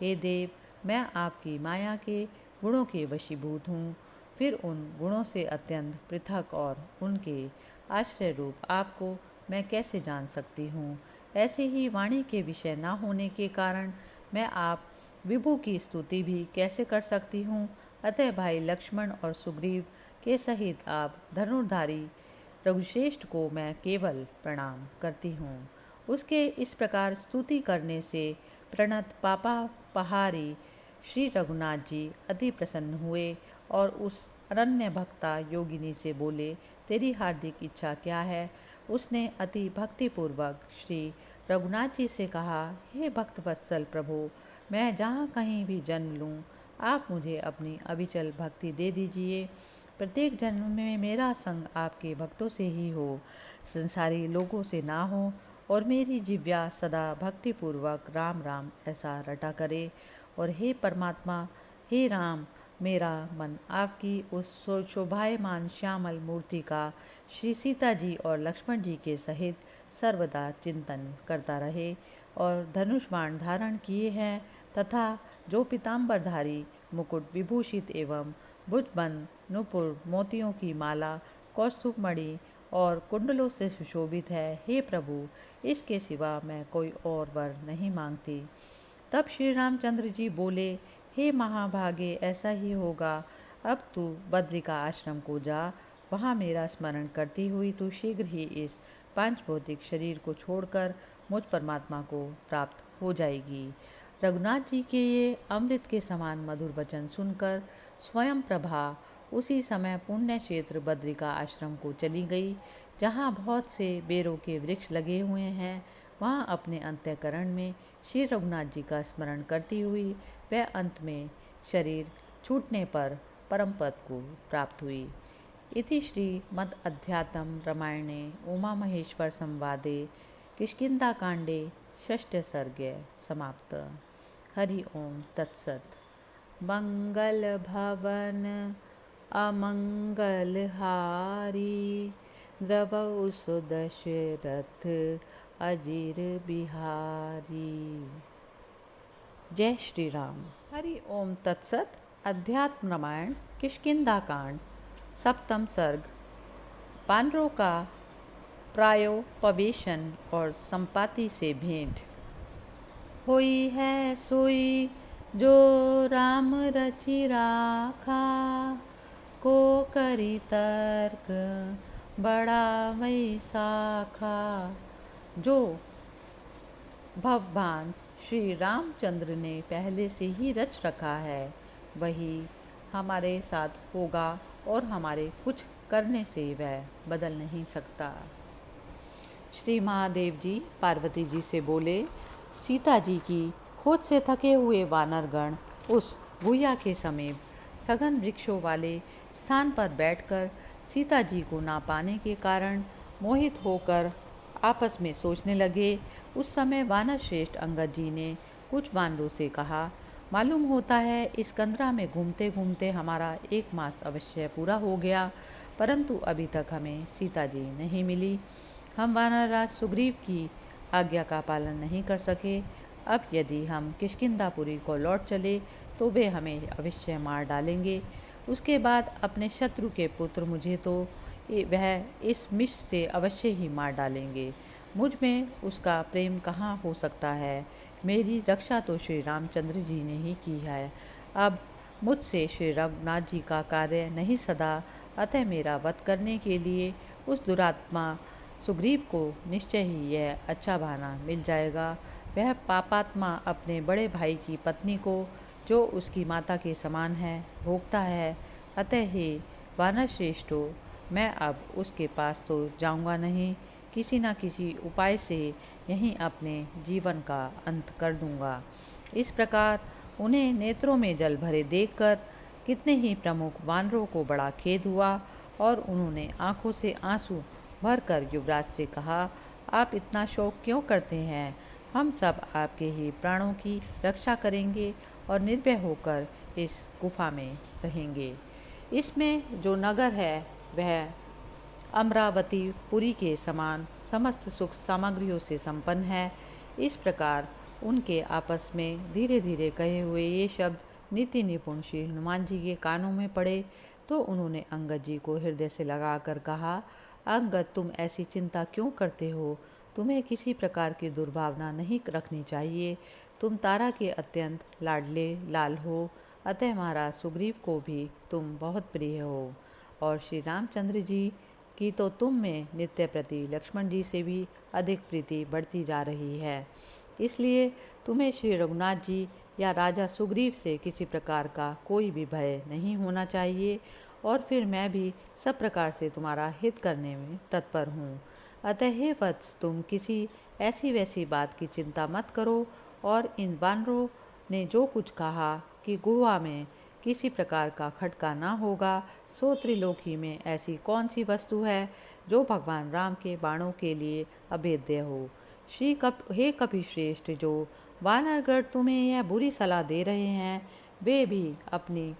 हे देव, मैं आपकी माया के गुणों के वशीभूत हूँ, फिर उन गुणों से अत्यंत पृथक और उनके आश्रय रूप आपको मैं कैसे जान सकती हूँ। ऐसे ही वाणी के विषय न होने के कारण मैं आप विभु की स्तुति भी कैसे कर सकती हूँ। अतः भाई लक्ष्मण और सुग्रीव के सहित आप धनुर्धारी रघुश्रेष्ठ को मैं केवल प्रणाम करती हूँ। उसके इस प्रकार स्तुति करने से प्रणत पापापहारी श्री रघुनाथ जी अति प्रसन्न हुए और उस अनन्य भक्ता योगिनी से बोले, तेरी हार्दिक इच्छा क्या है। उसने अति भक्तिपूर्वक श्री रघुनाथ जी से कहा, हे भक्त वत्सल प्रभु, मैं जहाँ कहीं भी जन्म लूँ, आप मुझे अपनी अविचल भक्ति दे दीजिए। प्रत्येक जन्म में मेरा संग आपके भक्तों से ही हो, संसारी लोगों से ना हो, और मेरी जिव्या सदा भक्तिपूर्वक राम राम ऐसा रटा करे। और हे परमात्मा, हे राम, मेरा मन आपकी उस शोभायमान श्यामल मूर्ति का श्री सीता जी और लक्ष्मण जी के सहित सर्वदा चिंतन करता रहे। और धनुष बाण धारण किए हैं तथा जो पीताम्बरधारी मुकुट विभूषित एवं भुजबंद नुपुर मोतियों की माला कौस्तुभ मणि और कुंडलों से सुशोभित है। हे प्रभु, इसके सिवा मैं कोई और वर नहीं मांगती। तब श्री रामचंद्र जी बोले, हे महाभागे, ऐसा ही होगा। अब तू बद्रिका आश्रम को जा, वहाँ मेरा स्मरण करती हुई तू शीघ्र ही इस पांच भौतिक शरीर को छोड़कर मुझ परमात्मा को प्राप्त हो जाएगी। रघुनाथ जी के ये अमृत के समान मधुर वचन सुनकर स्वयं प्रभा उसी समय पुण्य क्षेत्र बद्रिका आश्रम को चली गई, जहाँ बहुत से बेरों के वृक्ष लगे हुए हैं। वहाँ अपने अंतःकरण में श्री रघुनाथ जी का स्मरण करती हुई वह अंत में शरीर छूटने पर परम पद को प्राप्त हुई। इति श्रीमद् अध्यात्म रामायणे उमा महेश्वर संवादे किष्किंधाकांडे षष्ठ सर्गे समाप्त। हरि ओम तत्सत। मंगल भवन अमंगल हारी, द्रवौ सुदशरथ अजीर बिहारी। जय श्री राम। हरि ओम तत्सत। अध्यात्म रामायण किष्किंधाकांड सप्तम सर्ग। वानरों का प्रायोपवेशन और संपाति से भेंट। होई है सोई जो राम रचि राखा, को करी तर्क बड़ा वैसाखा। जो भवभान श्री रामचंद्र ने पहले से ही रच रखा है, वही हमारे साथ होगा और हमारे कुछ करने से वह बदल नहीं सकता। श्री महादेव जी पार्वती जी से बोले, सीता जी की खोज से थके हुए वानरगण उस गुइया के समीप सघन वृक्षों वाले स्थान पर बैठकर सीता जी को ना पाने के कारण मोहित होकर आपस में सोचने लगे। उस समय वानर श्रेष्ठ अंगद जी ने कुछ वानरों से कहा, मालूम होता है इस कंदरा में घूमते घूमते हमारा 1 मास अवश्य पूरा हो गया, परंतु अभी तक हमें सीता जी नहीं मिली। हम वानरराज सुग्रीव की आज्ञा का पालन नहीं कर सके। अब यदि हम किष्किंधापुरी को लौट चले तो वे हमें अवश्य मार डालेंगे। उसके बाद अपने शत्रु के पुत्र मुझे तो वह इस मिश से अवश्य ही मार डालेंगे। मुझ में उसका प्रेम कहाँ हो सकता है। मेरी रक्षा तो श्री रामचंद्र जी ने ही की है। अब मुझसे श्री रघुनाथ जी का कार्य नहीं सदा, अतः मेरा वध करने के लिए उस दुरात्मा सुग्रीव को निश्चय ही यह अच्छा बहाना मिल जाएगा। वह पापात्मा अपने बड़े भाई की पत्नी को, जो उसकी माता के समान है, भोगता है। अतः हे वानर श्रेष्ठो, मैं अब उसके पास तो जाऊंगा नहीं, किसी न किसी उपाय से यहीं अपने जीवन का अंत कर दूंगा। इस प्रकार उन्हें नेत्रों में जल भरे देखकर कितने ही प्रमुख वानरों को बड़ा खेद हुआ और उन्होंने आंखों से आंसू भरकर युवराज से कहा, आप इतना शोक क्यों करते हैं? हम सब आपके ही प्राणों की रक्षा करेंगे और निर्भय होकर इस गुफा में रहेंगे। इसमें जो नगर है वह अमरावती पुरी के समान समस्त सुख सामग्रियों से संपन्न है। इस प्रकार उनके आपस में धीरे धीरे कहे हुए ये शब्द नीति निपुण श्री हनुमान जी के कानों में पड़े तो उन्होंने अंगद जी को हृदय से लगाकर कहा, अंगद, तुम ऐसी चिंता क्यों करते हो? तुम्हें किसी प्रकार की दुर्भावना नहीं रखनी चाहिए। तुम तारा के अत्यंत लाडले लाल हो, अतः महाराज सुग्रीव को भी तुम बहुत प्रिय हो और श्री रामचंद्र जी की तो तुम में नित्य प्रति लक्ष्मण जी से भी अधिक प्रीति बढ़ती जा रही है। इसलिए तुम्हें श्री रघुनाथ जी या राजा सुग्रीव से किसी प्रकार का कोई भी भय नहीं होना चाहिए और फिर मैं भी सब प्रकार से तुम्हारा हित करने में तत्पर हूँ। अतः हे वत्स, तुम किसी ऐसी वैसी बात की चिंता मत करो और इन वानरों ने जो कुछ कहा कि गुहा में किसी प्रकार का खटका ना होगा, सो त्रिलोकी में ऐसी कौन सी वस्तु है जो भगवान राम के बाणों के लिए अभेद्य हो। हे कपि श्रेष्ठ, जो वानरगण तुम्हें यह बुरी सलाह दे रहे हैं, वे भी अपनी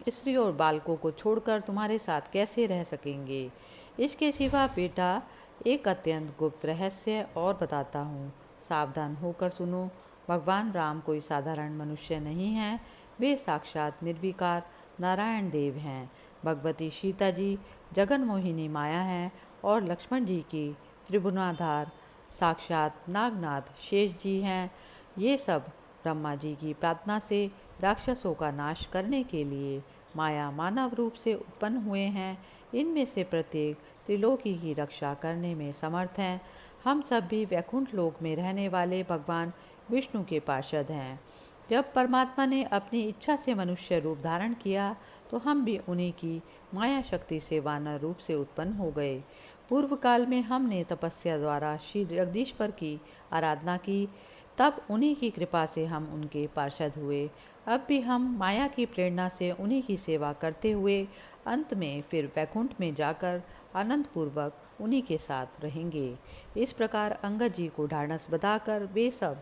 स्त्री और बालकों को छोड़कर तुम्हारे साथ कैसे रह सकेंगे। इसके सिवा बेटा, एक अत्यंत गुप्त रहस्य और बताता हूँ, सावधान होकर सुनो। भगवान राम कोई साधारण मनुष्य नहीं है। वे साक्षात निर्विकार नारायण देव हैं। भगवती सीता जी जगन मोहिनी माया हैं और लक्ष्मण जी की त्रिभुवनाधार साक्षात नागनाथ शेष जी हैं। ये सब ब्रह्मा जी की प्रार्थना से राक्षसों का नाश करने के लिए माया मानव रूप से उत्पन्न हुए हैं। इनमें से प्रत्येक त्रिलोकी की रक्षा करने में समर्थ हैं। हम सब भी वैकुंठ लोक में रहने वाले भगवान विष्णु के पार्षद हैं। जब परमात्मा ने अपनी इच्छा से मनुष्य रूप धारण किया तो हम भी उन्हीं की माया शक्ति से वानर रूप से उत्पन्न हो गए। पूर्व काल में हमने तपस्या द्वारा श्री जगदीश्वर की आराधना की, तब उन्हीं की कृपा से हम उनके पार्षद हुए। अब भी हम माया की प्रेरणा से उन्हीं की सेवा करते हुए अंत में फिर वैकुंठ में जाकर आनंद पूर्वक उन्हीं के साथ रहेंगे। इस प्रकार अंगद जी को ढाढ़स बधाकर वे सब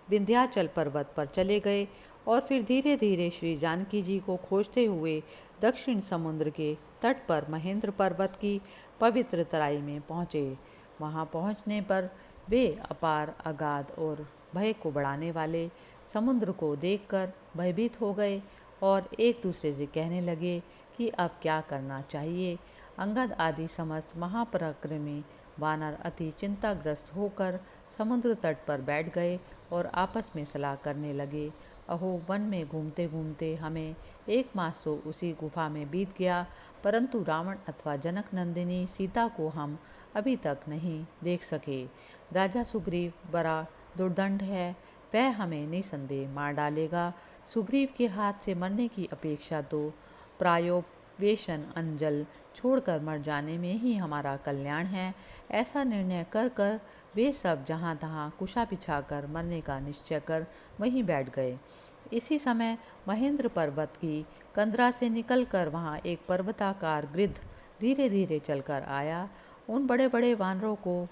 विंध्याचल पर्वत पर चले गए और फिर धीरे धीरे श्री जानकी जी को खोजते हुए दक्षिण समुद्र के तट पर महेंद्र पर्वत की पवित्र तराई में पहुँचे। वहाँ पहुँचने पर वे अपार अगाध और भय को बढ़ाने वाले समुद्र को देखकर भयभीत हो गए और एक दूसरे से कहने लगे कि अब क्या करना चाहिए। अंगद आदि समस्त महापराक्रमी वानर अति चिंताग्रस्त होकर समुद्र तट पर बैठ गए और आपस में सलाह करने लगे। अहो, वन में घूमते घूमते हमें 1 मास तो उसी गुफा में बीत गया, परंतु रावण अथवा जनक नंदिनी सीता को हम अभी तक नहीं देख सके। राजा सुग्रीव बड़ा दुर्दंड है, वह हमें निसंदेह मार डालेगा। सुग्रीव के हाथ से मरने की अपेक्षा तो प्रायोपवेशन अंजल छोड़कर मर जाने में ही हमारा कल्याण है। ऐसा निर्णय कर कर वे सब जहाँ तहाँ कुशा बिछाकर मरने का निश्चय कर वहीं बैठ गए। इसी समय महेंद्र पर्वत की कंदरा से निकलकर वहाँ एक पर्वताकार गिद्ध धीरे धीरे चलकर आया। उन बड़े बड़े वानरों को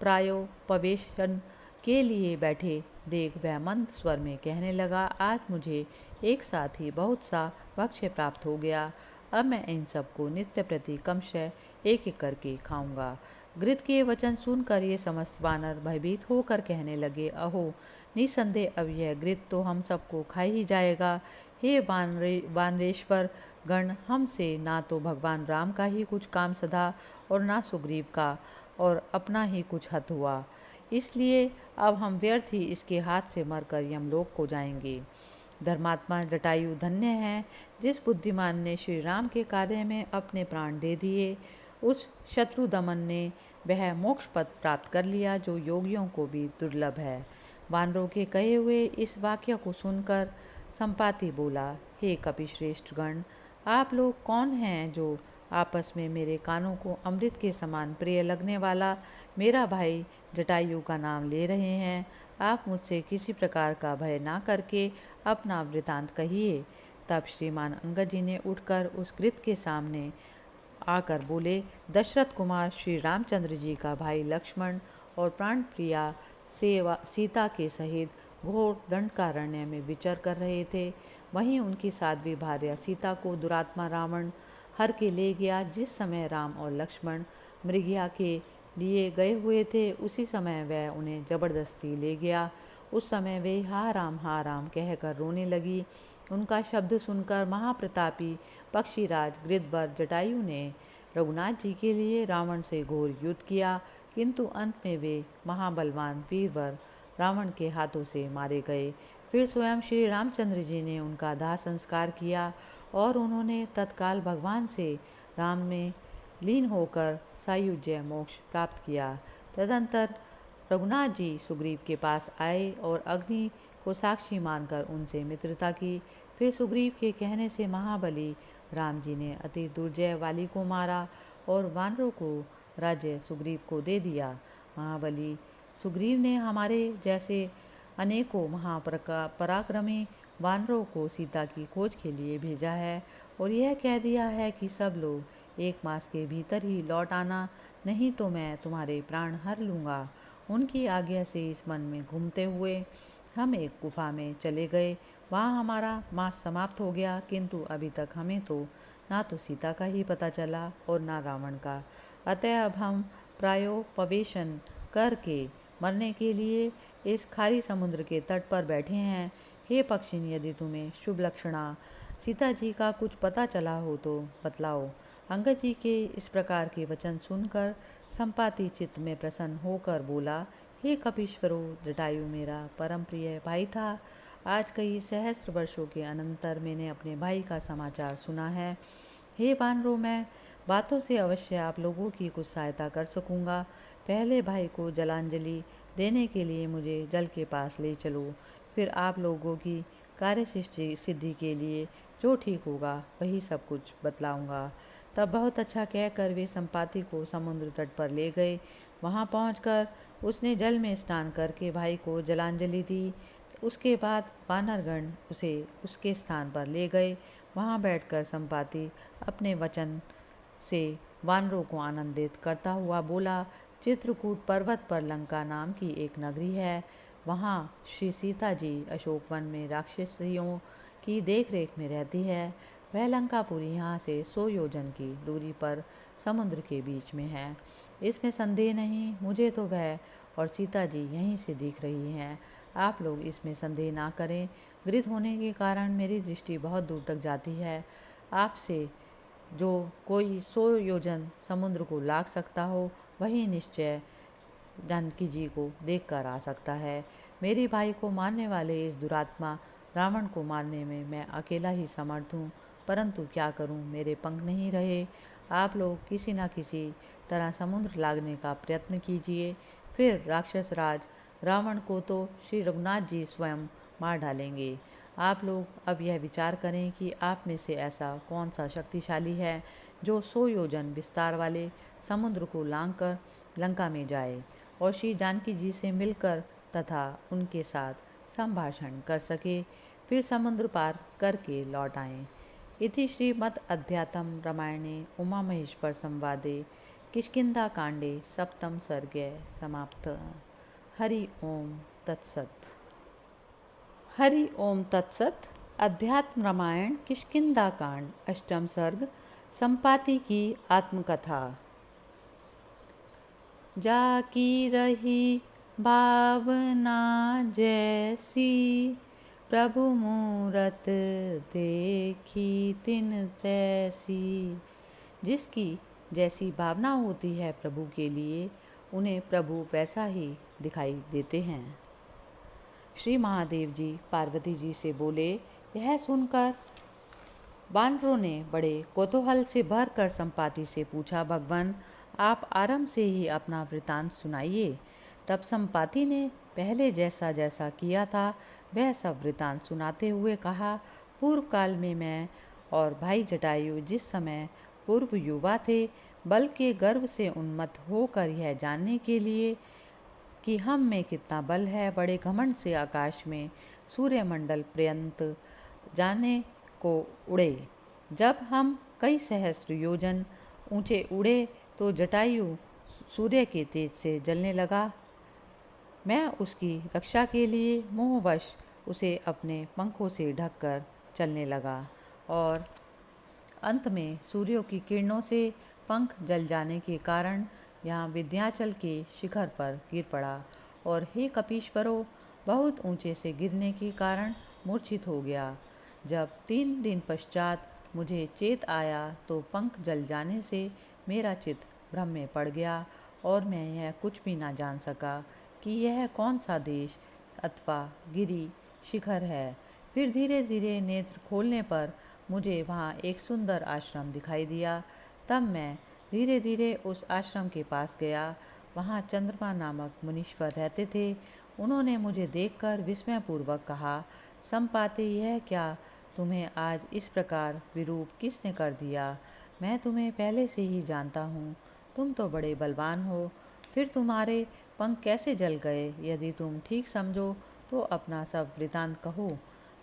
प्रायोपवेशन के लिए बैठे देख वह मंद स्वर में कहने लगा, आज मुझे एक साथ ही बहुत सा भक्ष्य प्राप्त हो गया। अब मैं इन सबको नित्य प्रति क्रमशः एक एक करके खाऊंगा। गिद्ध के वचन सुनकर ये समस्त वानर भयभीत होकर कहने लगे, अहो, निसंदेह अब यह गिद्ध तो हम सबको खा ही जाएगा। हे वानरेश्वर गण, हमसे ना तो भगवान राम का ही कुछ काम सधा और ना सुग्रीव का, और अपना ही कुछ हत हुआ। इसलिए अब हम व्यर्थ ही इसके हाथ से मरकर यमलोक को जाएंगे। धर्मात्मा जटायु धन्य है, जिस बुद्धिमान ने श्री राम के कार्य में अपने प्राण दे दिए। उस शत्रु दमन ने वह मोक्ष पद प्राप्त कर लिया जो योगियों को भी दुर्लभ है। वानरों के कहे हुए इस वाक्य को सुनकर संपाति बोला, हे कपिश्रेष्ठ गण, आप लोग कौन हैं जो आपस में मेरे कानों को अमृत के समान प्रिय लगने वाला मेरा भाई जटायु का नाम ले रहे हैं। आप मुझसे किसी प्रकार का भय ना करके अपना वृतांत कहिए। तब श्रीमान अंगद जी ने उठकर उस गिद्ध के सामने आकर बोले, दशरथ कुमार श्री रामचंद्र जी का भाई लक्ष्मण और प्राण प्रिया सीता के सहित घोर दंडकारण्य में विचर कर रहे थे। वहीं उनकी साध्वी भार्या सीता को दुरात्मा रावण हर के ले गया। जिस समय राम और लक्ष्मण मृगया के लिए गए हुए थे, उसी समय वह उन्हें जबरदस्ती ले गया। उस समय वे हा राम कहकर रोने लगी। उनका शब्द सुनकर महाप्रतापी पक्षीराज गिद्धवर जटायु ने रघुनाथ जी के लिए रावण से घोर युद्ध किया, किंतु अंत में वे महाबलवान वीरवर रावण के हाथों से मारे गए। फिर स्वयं श्री रामचंद्र जी ने उनका दाह संस्कार किया और उन्होंने तत्काल भगवान से राम में लीन होकर सायुज्य मोक्ष प्राप्त किया। तदंतर रघुनाथ जी सुग्रीव के पास आए और अग्नि को साक्षी मानकर उनसे मित्रता की। फिर सुग्रीव के कहने से महाबली राम जी ने अति दुर्जय वाली को मारा और वानरों को राज्य सुग्रीव को दे दिया। महाबली सुग्रीव ने हमारे जैसे अनेकों महापराक्रमी वानरों को सीता की खोज के लिए भेजा है और यह कह दिया है कि सब लोग 1 मास के भीतर ही लौट आना, नहीं तो मैं तुम्हारे प्राण हर लूँगा। उनकी आज्ञा से इस वन में घूमते हुए हम एक गुफा में चले गए। वहाँ हमारा मास समाप्त हो गया, किंतु अभी तक हमें तो ना तो सीता का ही पता चला और ना रावण का। अतः अब हम प्रायोपवेशन करके मरने के लिए इस खारी समुद्र के तट पर बैठे हैं। हे पक्षिन, यदि तुम्हें शुभ लक्षणा सीता जी का कुछ पता चला हो तो बतलाओ। अंगद जी के इस प्रकार के वचन सुनकर संपाति चित्त में प्रसन्न होकर बोला, हे कपीश्वरो, जटायु मेरा परम प्रिय भाई था। आज कई सहस्र वर्षों के अनंतर मैंने अपने भाई का समाचार सुना है। हे वानरों, मैं बातों से अवश्य आप लोगों की कुछ सहायता कर सकूंगा। पहले भाई को जलांजलि देने के लिए मुझे जल के पास ले चलो, फिर आप लोगों की कार्य सिद्धि के लिए जो ठीक होगा वही सब कुछ बतलाऊंगा। तब बहुत अच्छा कहकर वे संपाति को समुद्र तट पर ले गए। वहां पहुंचकर उसने जल में स्नान करके भाई को जलांजलि दी। उसके बाद वानरगण उसे उसके स्थान पर ले गए। वहां बैठकर संपाति अपने वचन से वानरों को आनंदित करता हुआ बोला, चित्रकूट पर्वत पर लंका नाम की एक नगरी है। वहाँ श्री सीता जी अशोकवन में राक्षसियों की देखरेख में रहती है। वह लंकापुरी यहाँ से 100 योजन की दूरी पर समुद्र के बीच में है। इसमें संदेह नहीं, मुझे तो वह और सीता जी यहीं से दिख रही हैं। आप लोग इसमें संदेह ना करें। गृध होने के कारण मेरी दृष्टि बहुत दूर तक जाती है। आपसे जो कोई 100 योजन समुद्र को लाग सकता हो, वही निश्चय जानकी जी को देख कर आ सकता है। मेरे भाई को मारने वाले इस दुरात्मा रावण को मारने में मैं अकेला ही समर्थ हूँ, परंतु क्या करूँ, मेरे पंख नहीं रहे। आप लोग किसी न किसी तरह समुद्र लागने का प्रयत्न कीजिए, फिर राक्षस राज रावण को तो श्री रघुनाथ जी स्वयं मार डालेंगे। आप लोग अब यह विचार करें कि आप में से ऐसा कौन सा शक्तिशाली है जो 100 योजन विस्तार वाले समुद्र को लांघकर लंका में जाए और श्री जानकी जी से मिलकर तथा उनके साथ संभाषण कर सके, फिर समुद्र पार करके लौट आए। इति श्रीमद् अध्यात्म रामायणे उमा महेश्वर संवादे किष्किंधा कांडे सप्तम सर्गे समाप्त। हरि ओम तत्सत। हरि ओम तत्सत। अध्यात्म रामायण किष्किंधा कांड अष्टम सर्ग संपाति की आत्मकथा। जाकी रही भावना जैसी, प्रभु मूरत देखी तिन तैसी। जिसकी जैसी भावना होती है प्रभु के लिए, उन्हें प्रभु वैसा ही दिखाई देते हैं। श्री महादेव जी पार्वती जी से बोले। यह सुनकर वानरों ने बड़े कौतूहल से भरकर संपाति से पूछा, भगवान, आप आरंभ से ही अपना वृतांत सुनाइए। तब संपाति ने पहले जैसा जैसा किया था वह सब वृतांत सुनाते हुए कहा, पूर्व काल में मैं और भाई जटायु जिस समय पूर्व युवा थे, बल के गर्व से उन्मत्त होकर यह जानने के लिए कि हम में कितना बल है, बड़े घमंड से आकाश में सूर्यमंडल पर्यंत जाने को उड़े। जब हम कई सहस्र योजन ऊंचे उड़े तो जटायु सूर्य के तेज से जलने लगा। मैं उसकी रक्षा के लिए मोहवश उसे अपने पंखों से ढककर चलने लगा और अंत में सूर्य की किरणों से पंख जल जाने के कारण यहाँ विंध्याचल के शिखर पर गिर पड़ा और हे कपीश्वरों, बहुत ऊंचे से गिरने के कारण मूर्छित हो गया। जब 3 दिन पश्चात मुझे चेत आया तो पंख जल जाने से मेरा चित्त भ्रम में पड़ गया और मैं यह कुछ भी ना जान सका कि यह कौन सा देश अथवा गिरी शिखर है। फिर धीरे धीरे नेत्र खोलने पर मुझे वहाँ एक सुंदर आश्रम दिखाई दिया। तब मैं धीरे धीरे उस आश्रम के पास गया। वहाँ चंद्रमा नामक मुनीश्वर रहते थे। उन्होंने मुझे देखकर विस्मयपूर्वक कहा, संपाति, यह क्या तुम्हें आज इस प्रकार विरूप किसने कर दिया? मैं तुम्हें पहले से ही जानता हूँ, तुम तो बड़े बलवान हो, फिर तुम्हारे पंख कैसे जल गए? यदि तुम ठीक समझो तो अपना सब वृतांत कहो।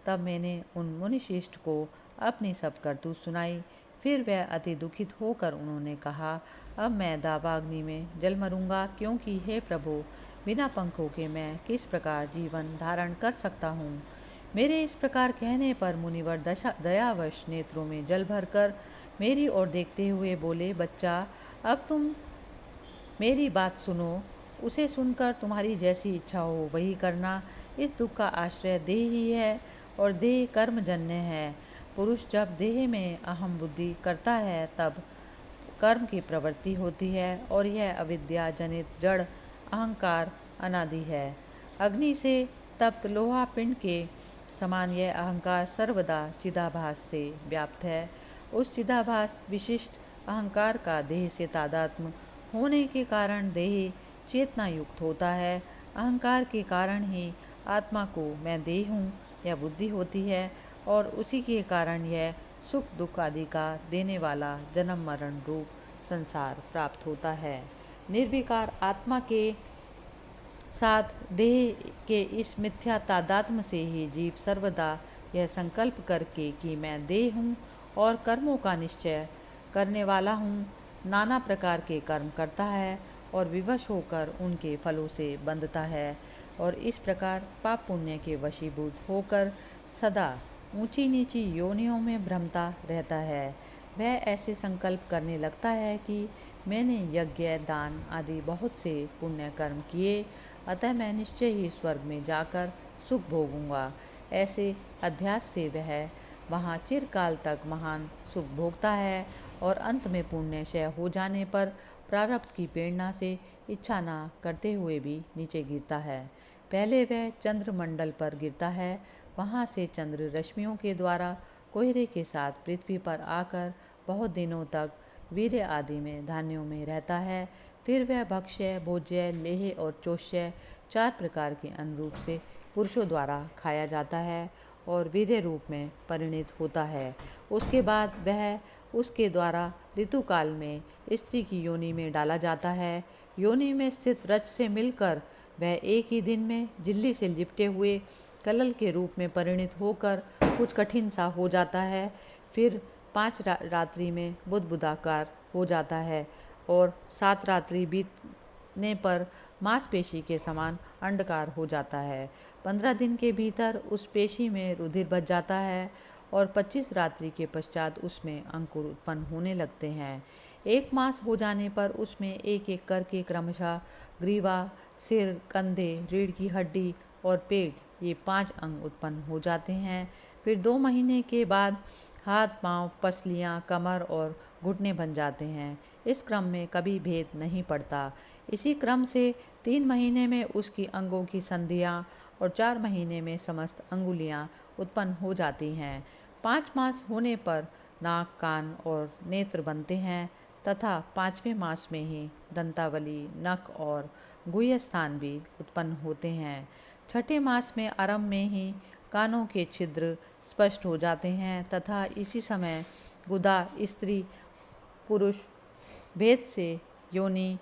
तब मैंने उन मुनिशिष्ट को अपनी सब करतूत सुनाई। फिर वह अति दुखित होकर उन्होंने कहा, अब मैं दावाग्नि में जल मरूंगा, क्योंकि हे प्रभु, बिना पंखों के मैं किस प्रकार जीवन धारण कर सकता हूँ। मेरे इस प्रकार कहने पर मुनिवर दयावश नेत्रों में जल भरकर मेरी ओर देखते हुए बोले, बच्चा, अब तुम मेरी बात सुनो। उसे सुनकर तुम्हारी जैसी इच्छा हो वही करना। इस दुख का आश्रय देह ही है और देह कर्मजन्य है। पुरुष जब देह में अहम बुद्धि करता है तब कर्म की प्रवृत्ति होती है और यह अविद्या जनित जड़ अहंकार अनादि है। अग्नि से तप्त लोहा पिंड के समान यह अहंकार सर्वदा चिदाभास से व्याप्त है। उस चिदाभास विशिष्ट अहंकार का देह से तादात्म्य होने के कारण देह चेतना युक्त होता है। अहंकार के कारण ही आत्मा को मैं देह हूँ या बुद्धि होती है और उसी के कारण यह सुख दुख आदि का देने वाला जन्म मरण रूप संसार प्राप्त होता है। निर्विकार आत्मा के साथ देह के इस मिथ्या तादात्म्य से ही जीव सर्वदा यह संकल्प करके कि मैं देह हूँ और कर्मों का निश्चय करने वाला हूँ, नाना प्रकार के कर्म करता है और विवश होकर उनके फलों से बंधता है और इस प्रकार पाप पुण्य के वशीभूत होकर सदा ऊंची नीची योनियों में भ्रमता रहता है। वह ऐसे संकल्प करने लगता है कि मैंने यज्ञ दान आदि बहुत से पुण्य कर्म किए, अतः मैं निश्चय ही स्वर्ग में जाकर सुख भोगूंगा। ऐसे अध्यास से वह वहाँ चिरकाल तक महान सुख भोगता है और अंत में पुण्य क्षय हो जाने पर प्रारब्ध की प्रेरणा से इच्छा न करते हुए भी नीचे गिरता है। पहले वह चंद्रमंडल पर गिरता है, वहाँ से चंद्र रश्मियों के द्वारा कोहरे के साथ पृथ्वी पर आकर बहुत दिनों तक वीर्य आदि में धान्यों में रहता है। फिर वह भक्ष्य भोज्य लेह और चोष्य 4 प्रकार के अनुरूप से पुरुषों द्वारा खाया जाता है और वीर्य रूप में परिणित होता है। उसके बाद वह उसके द्वारा ऋतुकाल में स्त्री की योनि में डाला जाता है। योनि में स्थित रज से मिलकर वह एक ही दिन में झिल्ली से लिपटे हुए कलल के रूप में परिणित होकर कुछ कठिन सा हो जाता है। फिर 5 रात्रि में बुदबुदाकार हो जाता है और 7 रात्रि बीतने पर मांसपेशी के समान अंडकार हो जाता है। 15 दिन के भीतर उस पेशी में रुधिर बच जाता है और 25 रात्रि के पश्चात उसमें अंकुर उत्पन्न होने लगते हैं। 1 मास हो जाने पर उसमें एक एक करके क्रमशः ग्रीवा, सिर, कंधे, रीढ़ की हड्डी और पेट, ये 5 अंग उत्पन्न हो जाते हैं। फिर 2 महीने के बाद हाथ पांव, पसलियाँ, कमर और घुटने बन जाते हैं। इस क्रम में कभी भेद नहीं पड़ता। इसी क्रम से 3 महीने में उसकी अंगों की संधियाँ और 4 महीने में समस्त अंगुलियाँ उत्पन्न हो जाती हैं। 5 मास होने पर नाक, कान और नेत्र बनते हैं तथा 5वें मास में ही दंतावली, नख और गुह्य स्थान भी उत्पन्न होते हैं। 6ठे मास में आरंभ में ही कानों के छिद्र स्पष्ट हो जाते हैं तथा इसी समय गुदा, स्त्री पुरुष भेद से योनि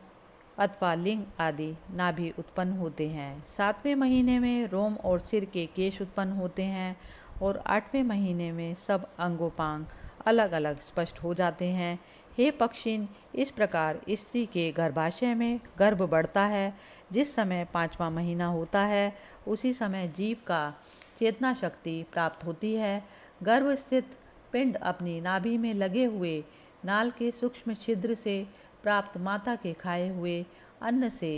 अथवा लिंग आदि नाभि उत्पन्न होते हैं। 7वें महीने में रोम और सिर के केश उत्पन्न होते हैं और 8वें महीने में सब अंगोपांग अलग अलग स्पष्ट हो जाते हैं। हे पक्षिन, इस प्रकार स्त्री के गर्भाशय में गर्भ बढ़ता है। जिस समय 5वां महीना होता है उसी समय जीव का चेतना शक्ति प्राप्त होती है। गर्भ स्थित पिंड अपनी नाभि में लगे हुए नाल के सूक्ष्म छिद्र से प्राप्त माता के खाए हुए अन्न से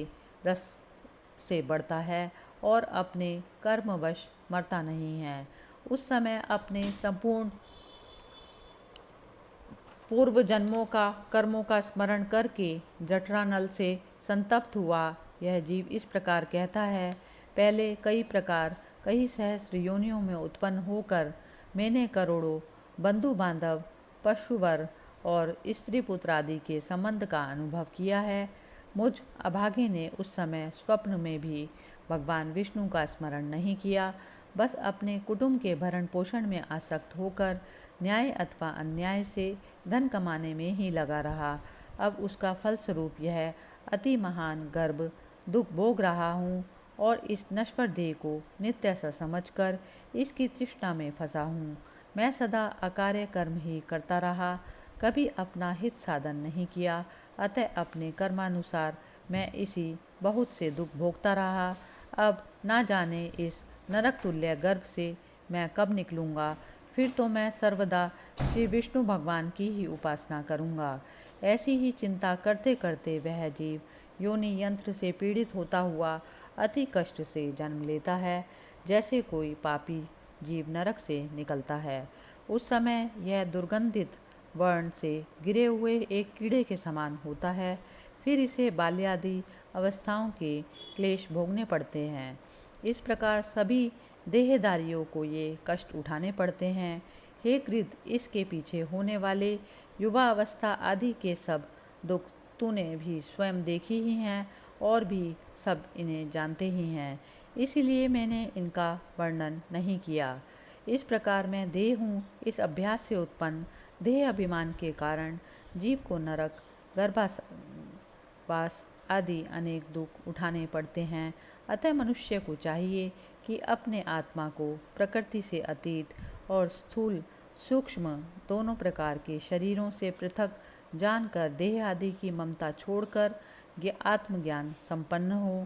रस से बढ़ता है और अपने कर्मवश मरता नहीं है। उस समय अपने संपूर्ण पूर्व जन्मों का कर्मों का स्मरण करके जठरानल से संतप्त हुआ यह जीव इस प्रकार कहता है, पहले कई प्रकार कई सहस्र योनियों में उत्पन्न होकर मैंने करोड़ों बंधु बांधव, पशुवर और स्त्री पुत्र आदि के संबंध का अनुभव किया है। मुझ अभागे ने उस समय स्वप्न में भी भगवान विष्णु का स्मरण नहीं किया, बस अपने कुटुंब के भरण पोषण में आसक्त होकर न्याय अथवा अन्याय से धन कमाने में ही लगा रहा। अब उसका फलस्वरूप यह अति महान गर्भ दुख भोग रहा हूँ और इस नश्वर देह को नित्य सा समझकर इसकी तृष्णा में फंसा हूँ। मैं सदा अकार्य कर्म ही करता रहा, कभी अपना हित साधन नहीं किया, अतः अपने कर्मानुसार मैं इसी बहुत से दुख भोगता रहा। अब ना जाने इस नरक तुल्य गर्भ से मैं कब निकलूँगा, फिर तो मैं सर्वदा श्री विष्णु भगवान की ही उपासना करूँगा। ऐसी ही चिंता करते करते वह जीव योनि यंत्र से पीड़ित होता हुआ अति कष्ट से जन्म लेता है, जैसे कोई पापी जीव नरक से निकलता है। उस समय यह दुर्गंधित वर्ण से गिरे हुए एक कीड़े के समान होता है। फिर इसे बाल्यादि अवस्थाओं के क्लेश भोगने पड़ते हैं। इस प्रकार सभी देहधारियों को ये कष्ट उठाने पड़ते हैं। हे कृत, इसके पीछे होने वाले युवा अवस्था आदि के सब दुख तूने भी स्वयं देखी ही हैं और भी सब इन्हें जानते ही हैं, इसीलिए मैंने इनका वर्णन नहीं किया। इस प्रकार मैं देह हूँ। इस अभ्यास से उत्पन्न देह अभिमान के कारण जीव को नरक, गर्भावास आदि अनेक दुख उठाने पड़ते हैं। अतः मनुष्य को चाहिए कि अपने आत्मा को प्रकृति से अतीत और स्थूल सूक्ष्म दोनों प्रकार के शरीरों से पृथक जानकर देह आदि की ममता छोड़कर आत्मज्ञान संपन्न हो।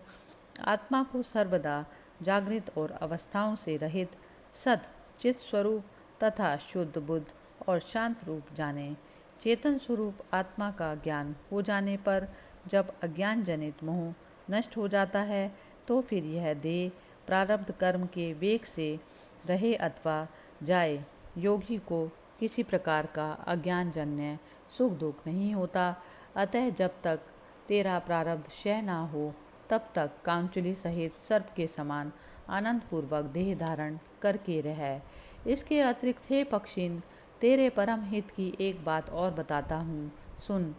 आत्मा को सर्वदा जागृत और अवस्थाओं से रहित सत चित स्वरूप तथा शुद्ध बुद्ध और शांत रूप जाने। चेतन स्वरूप आत्मा का ज्ञान हो जाने पर जब अज्ञान जनित मोह नष्ट हो जाता है तो फिर यह देह प्रारब्ध कर्म के वेग से रहे अथवा जाए, योगी को किसी प्रकार का अज्ञानजन्य सुख दुख नहीं होता। अतः जब तक तेरा प्रारब्ध क्षय ना हो तब तक कांचुली सहित सर्प के समान आनंदपूर्वक देह धारण करके रह। इसके अतिरिक्त हे पक्षिन, तेरे परम हित की एक बात और बताता हूँ, सुन।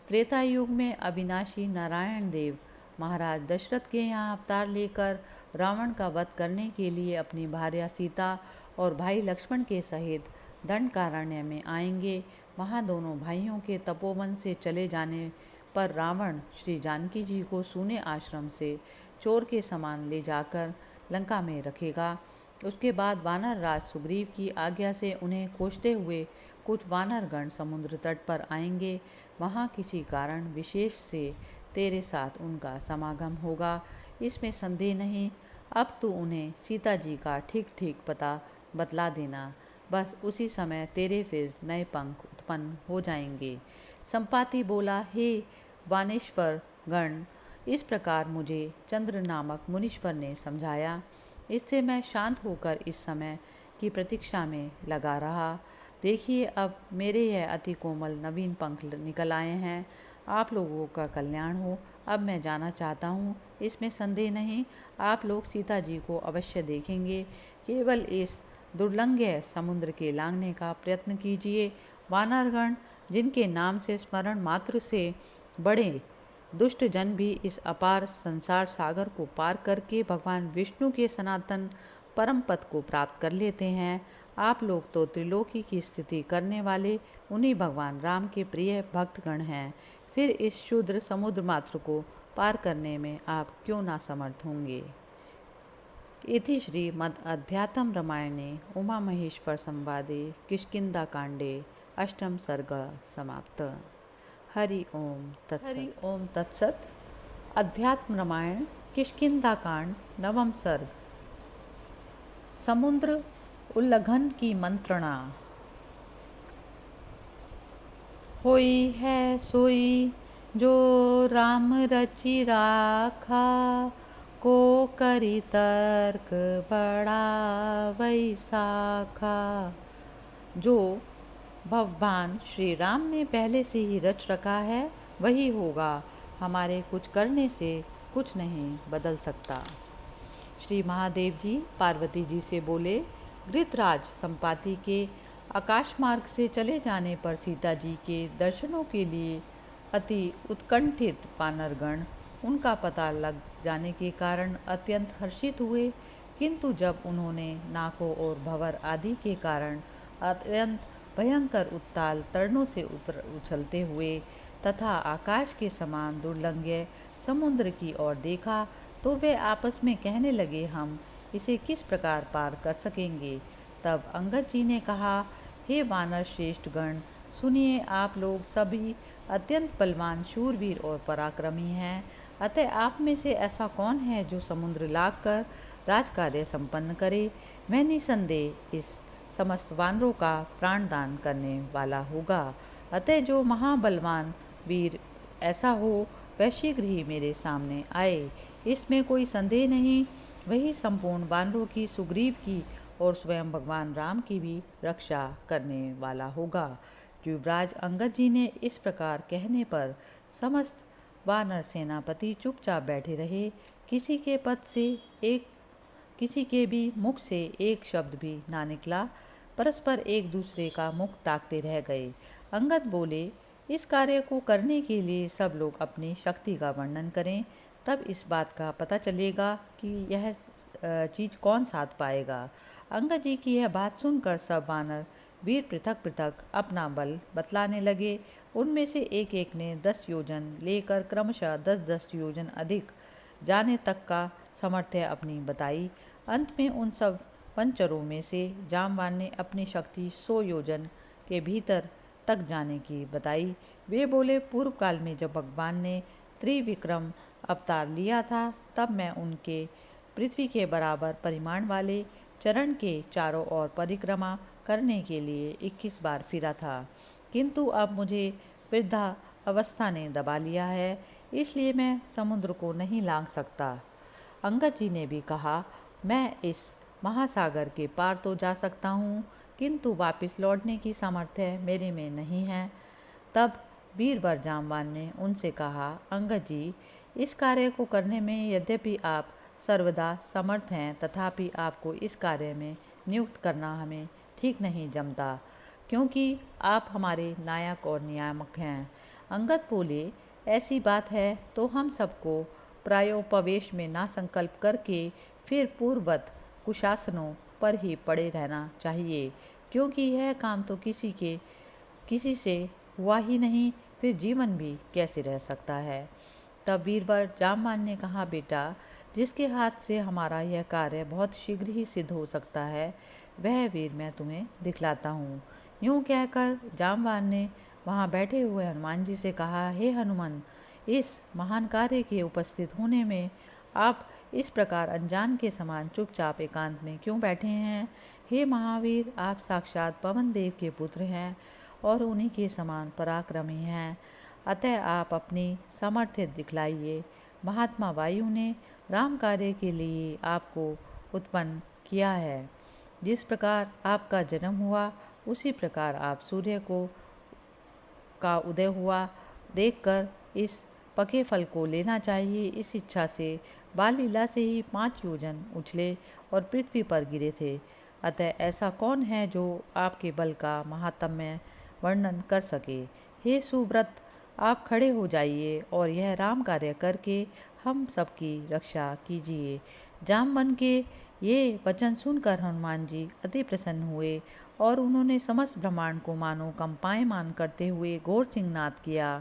त्रेता युग में अविनाशी नारायण देव महाराज दशरथ के यहाँ अवतार लेकर रावण का वध करने के लिए अपनी भार्या सीता और भाई लक्ष्मण के सहित दंडकारण्य में आएंगे। वहाँ दोनों भाइयों के तपोवन से चले जाने पर रावण श्री जानकी जी को सूने आश्रम से चोर के समान ले जाकर लंका में रखेगा। उसके बाद वानर राज सुग्रीव की आज्ञा से उन्हें खोजते हुए कुछ वानरगण समुद्र तट पर आएंगे। वहाँ किसी कारण विशेष से तेरे साथ उनका समागम होगा, इसमें संदेह नहीं। अब तू उन्हें सीता जी का ठीक ठीक पता बतला देना। बस उसी समय तेरे फिर नए पंख उत्पन्न हो जाएंगे। संपाति बोला, हे वानेश्वर गण, इस प्रकार मुझे चंद्र नामक मुनीश्वर ने समझाया। इससे मैं शांत होकर इस समय की प्रतीक्षा में लगा रहा। देखिए, अब मेरे यह अति कोमल नवीन पंख निकल आए हैं। आप लोगों का कल्याण हो। अब मैं जाना चाहता हूँ, इसमें संदेह नहीं। आप लोग सीता जी को अवश्य देखेंगे। केवल इस दुर्लंघ्य समुद्र के लांघने का प्रयत्न कीजिए। वानरगण, जिनके नाम से स्मरण मात्र से बड़े दुष्ट जन भी इस अपार संसार सागर को पार करके भगवान विष्णु के सनातन परम पद को प्राप्त कर लेते हैं। आप लोग तो त्रिलोकी की स्थिति करने वाले उन्हीं भगवान राम के प्रिय भक्तगण हैं। फिर इस क्षुद्र समुद्र मात्र को पार करने में आप क्यों ना समर्थ होंगे। इति श्रीमद् अध्यात्म रामायणे उमा महेश्वर संवादे किष्किंधा कांडे अष्टम सर्ग समाप्त। हरि ओम तत्सत। हरि ओम तत्सत। अध्यात्म रामायण किष्किंधा कांड नवम सर्ग। समुद्र उल्लंघन की मंत्रणा। होई है सोई जो राम रचि राखा, को करी तर्क बड़ा वैसाखा। जो भगवान श्री राम ने पहले से ही रच रखा है वही होगा, हमारे कुछ करने से कुछ नहीं बदल सकता। श्री महादेव जी पार्वती जी से बोले, घृतराज संपाति के आकाश मार्ग से चले जाने पर सीता जी के दर्शनों के लिए अति उत्कंठित वानरगण उनका पता लग जाने के कारण अत्यंत हर्षित हुए, किंतु जब उन्होंने नाकों और भंवर आदि के कारण अत्यंत भयंकर उत्ताल तरणों से उछलते हुए तथा आकाश के समान दुर्लंघ्य समुद्र की ओर देखा तो वे आपस में कहने लगे, हम इसे किस प्रकार पार कर सकेंगे। तब अंगद जी ने कहा, हे वानर श्रेष्ठ गण, सुनिए, आप लोग सभी अत्यंत बलवान शूरवीर और पराक्रमी हैं। अतः आप में से ऐसा कौन है जो समुद्र लाग कर राजकार्य संपन्न करे। मैं निसंदेह इस समस्त वानरों का प्राणदान करने वाला होगा। अतः जो महाबलवान वीर ऐसा हो वह शीघ्र ही मेरे सामने आए। इसमें कोई संदेह नहीं, वही संपूर्ण वानरों की, सुग्रीव की और स्वयं भगवान राम की भी रक्षा करने वाला होगा। युवराज अंगद जी ने इस प्रकार कहने पर समस्त वानर सेनापति चुपचाप बैठे रहे। किसी के भी मुख से एक शब्द भी ना निकला। परस्पर एक दूसरे का मुख ताकते रह गए। अंगद बोले, इस कार्य को करने के लिए सब लोग अपनी शक्ति का वर्णन करें, तब इस बात का पता चलेगा कि यह चीज़ कौन साध पाएगा। अंगद जी की यह बात सुनकर सब वानर वीर पृथक पृथक अपना बल बतलाने लगे। उनमें से एक एक ने 10 योजन लेकर क्रमशः 10-10 योजन अधिक जाने तक का सामर्थ्य अपनी बताई। अंत में उन सब पंचरों में से जामवान ने अपनी शक्ति 100 योजन के भीतर तक जाने की बताई। वे बोले, पूर्व काल में जब भगवान ने त्रिविक्रम अवतार लिया था, तब मैं उनके पृथ्वी के बराबर परिमाण वाले चरण के चारों ओर परिक्रमा करने के लिए 21 बार फिरा था, किंतु अब मुझे वृद्धा अवस्था ने दबा लिया है, इसलिए मैं समुद्र को नहीं लांघ सकता। अंगद जी ने भी कहा, मैं इस महासागर के पार तो जा सकता हूँ, किंतु वापस लौटने की सामर्थ्य मेरे में नहीं है। तब वीरवर जामवान ने उनसे कहा, अंगद जी, इस कार्य को करने में यद्यपि आप सर्वदा समर्थ हैं, तथापि आपको इस कार्य में नियुक्त करना हमें ठीक नहीं जमता, क्योंकि आप हमारे नायक और नियामक हैं। अंगद बोले, ऐसी बात है तो हम सबको प्रायोपवेश में ना संकल्प करके फिर पूर्ववत कुशासनों पर ही पड़े रहना चाहिए, क्योंकि यह काम तो किसी से हुआ ही नहीं, फिर जीवन भी कैसे रह सकता है। तब वीरवर जामवान ने कहा, बेटा, जिसके हाथ से हमारा यह कार्य बहुत शीघ्र ही सिद्ध हो सकता है, वह वीर मैं तुम्हें दिखलाता हूँ। यूँ कहकर जामवान ने वहाँ बैठे हुए हनुमान जी से कहा, हे हनुमान, इस महान कार्य के उपस्थित होने में आप इस प्रकार अनजान के समान चुपचाप एकांत में क्यों बैठे हैं। हे महावीर, आप साक्षात पवन देव के पुत्र हैं और उन्हीं के समान पराक्रमी हैं, अतः आप अपनी सामर्थ्य दिखलाइए। महात्मा वायु ने राम कार्य के लिए आपको उत्पन्न किया है। जिस प्रकार आपका जन्म हुआ, उसी प्रकार आप सूर्य का उदय हुआ देखकर इस पके फल को लेना चाहिए। इस इच्छा से बाल लीला से ही 5 योजन उछले और पृथ्वी पर गिरे थे। अतः ऐसा कौन है जो आपके बल का महात्म्य वर्णन कर सके। हे सुव्रत, आप खड़े हो जाइए और यह राम कार्य करके हम सबकी रक्षा कीजिए। जामवन के ये वचन सुनकर हनुमान जी अति प्रसन्न हुए और उन्होंने समस्त ब्रह्मांड को मानो कंपायमान करते हुए घोर सिंहनाद किया।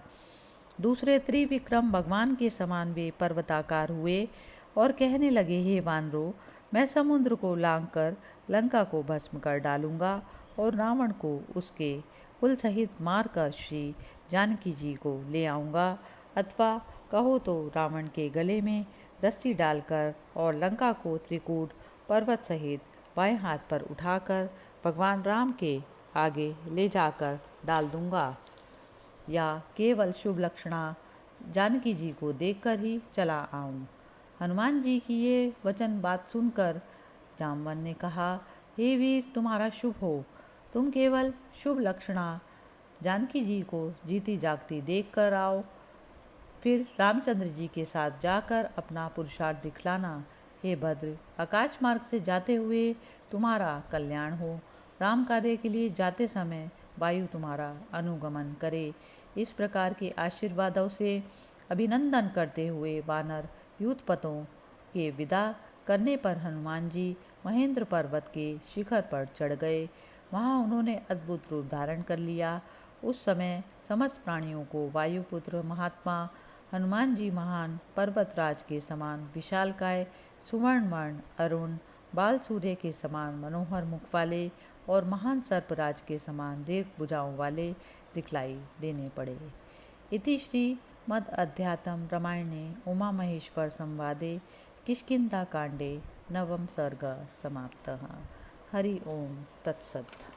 दूसरे त्रिविक्रम भगवान के समान वे पर्वताकार हुए और कहने लगे, हे वानरों, मैं समुद्र को लांघकर लंका को भस्म कर डालूंगा और रावण को उसके कुल सहित मारकर श्री जानकी जी को ले आऊँगा, अथवा कहो तो रावण के गले में रस्सी डालकर और लंका को त्रिकूट पर्वत सहित बाएं हाथ पर उठाकर भगवान राम के आगे ले जाकर डाल दूंगा, या केवल शुभ लक्षणा जानकी जी को देखकर ही चला आऊं। हनुमान जी की ये वचन बात सुनकर जामवन ने कहा, हे वीर, तुम्हारा शुभ हो। तुम केवल शुभ लक्षणा जानकी जी को जीती जागती देख कर आओ, फिर रामचंद्र जी के साथ जाकर अपना पुरुषार्थ दिखलाना। हे भद्र, आकाश मार्ग से जाते हुए तुम्हारा कल्याण हो। राम कार्य के लिए जाते समय वायु तुम्हारा अनुगमन करे। इस प्रकार के आशीर्वादों से अभिनंदन करते हुए वानर यूथपतों के विदा करने पर हनुमान जी महेंद्र पर्वत के शिखर पर चढ़ गए। वहाँ उन्होंने अद्भुत रूप धारण कर लिया। उस समय समस्त प्राणियों को वायुपुत्र महात्मा हनुमान जी महान पर्वतराज के समान विशालकाय, सुवर्ण वर्ण, अरुण बाल सूर्य के समान मनोहर मुख वाले और महान सर्पराज के समान दीर्घ भुजाओं वाले दिखलाई देने पड़े। इति श्री मद् अध्यात्म रामायणे उमा महेश्वर संवादे किष्किंधा कांडे नवम सर्ग समाप्तः। हरि ओम तत्सत्।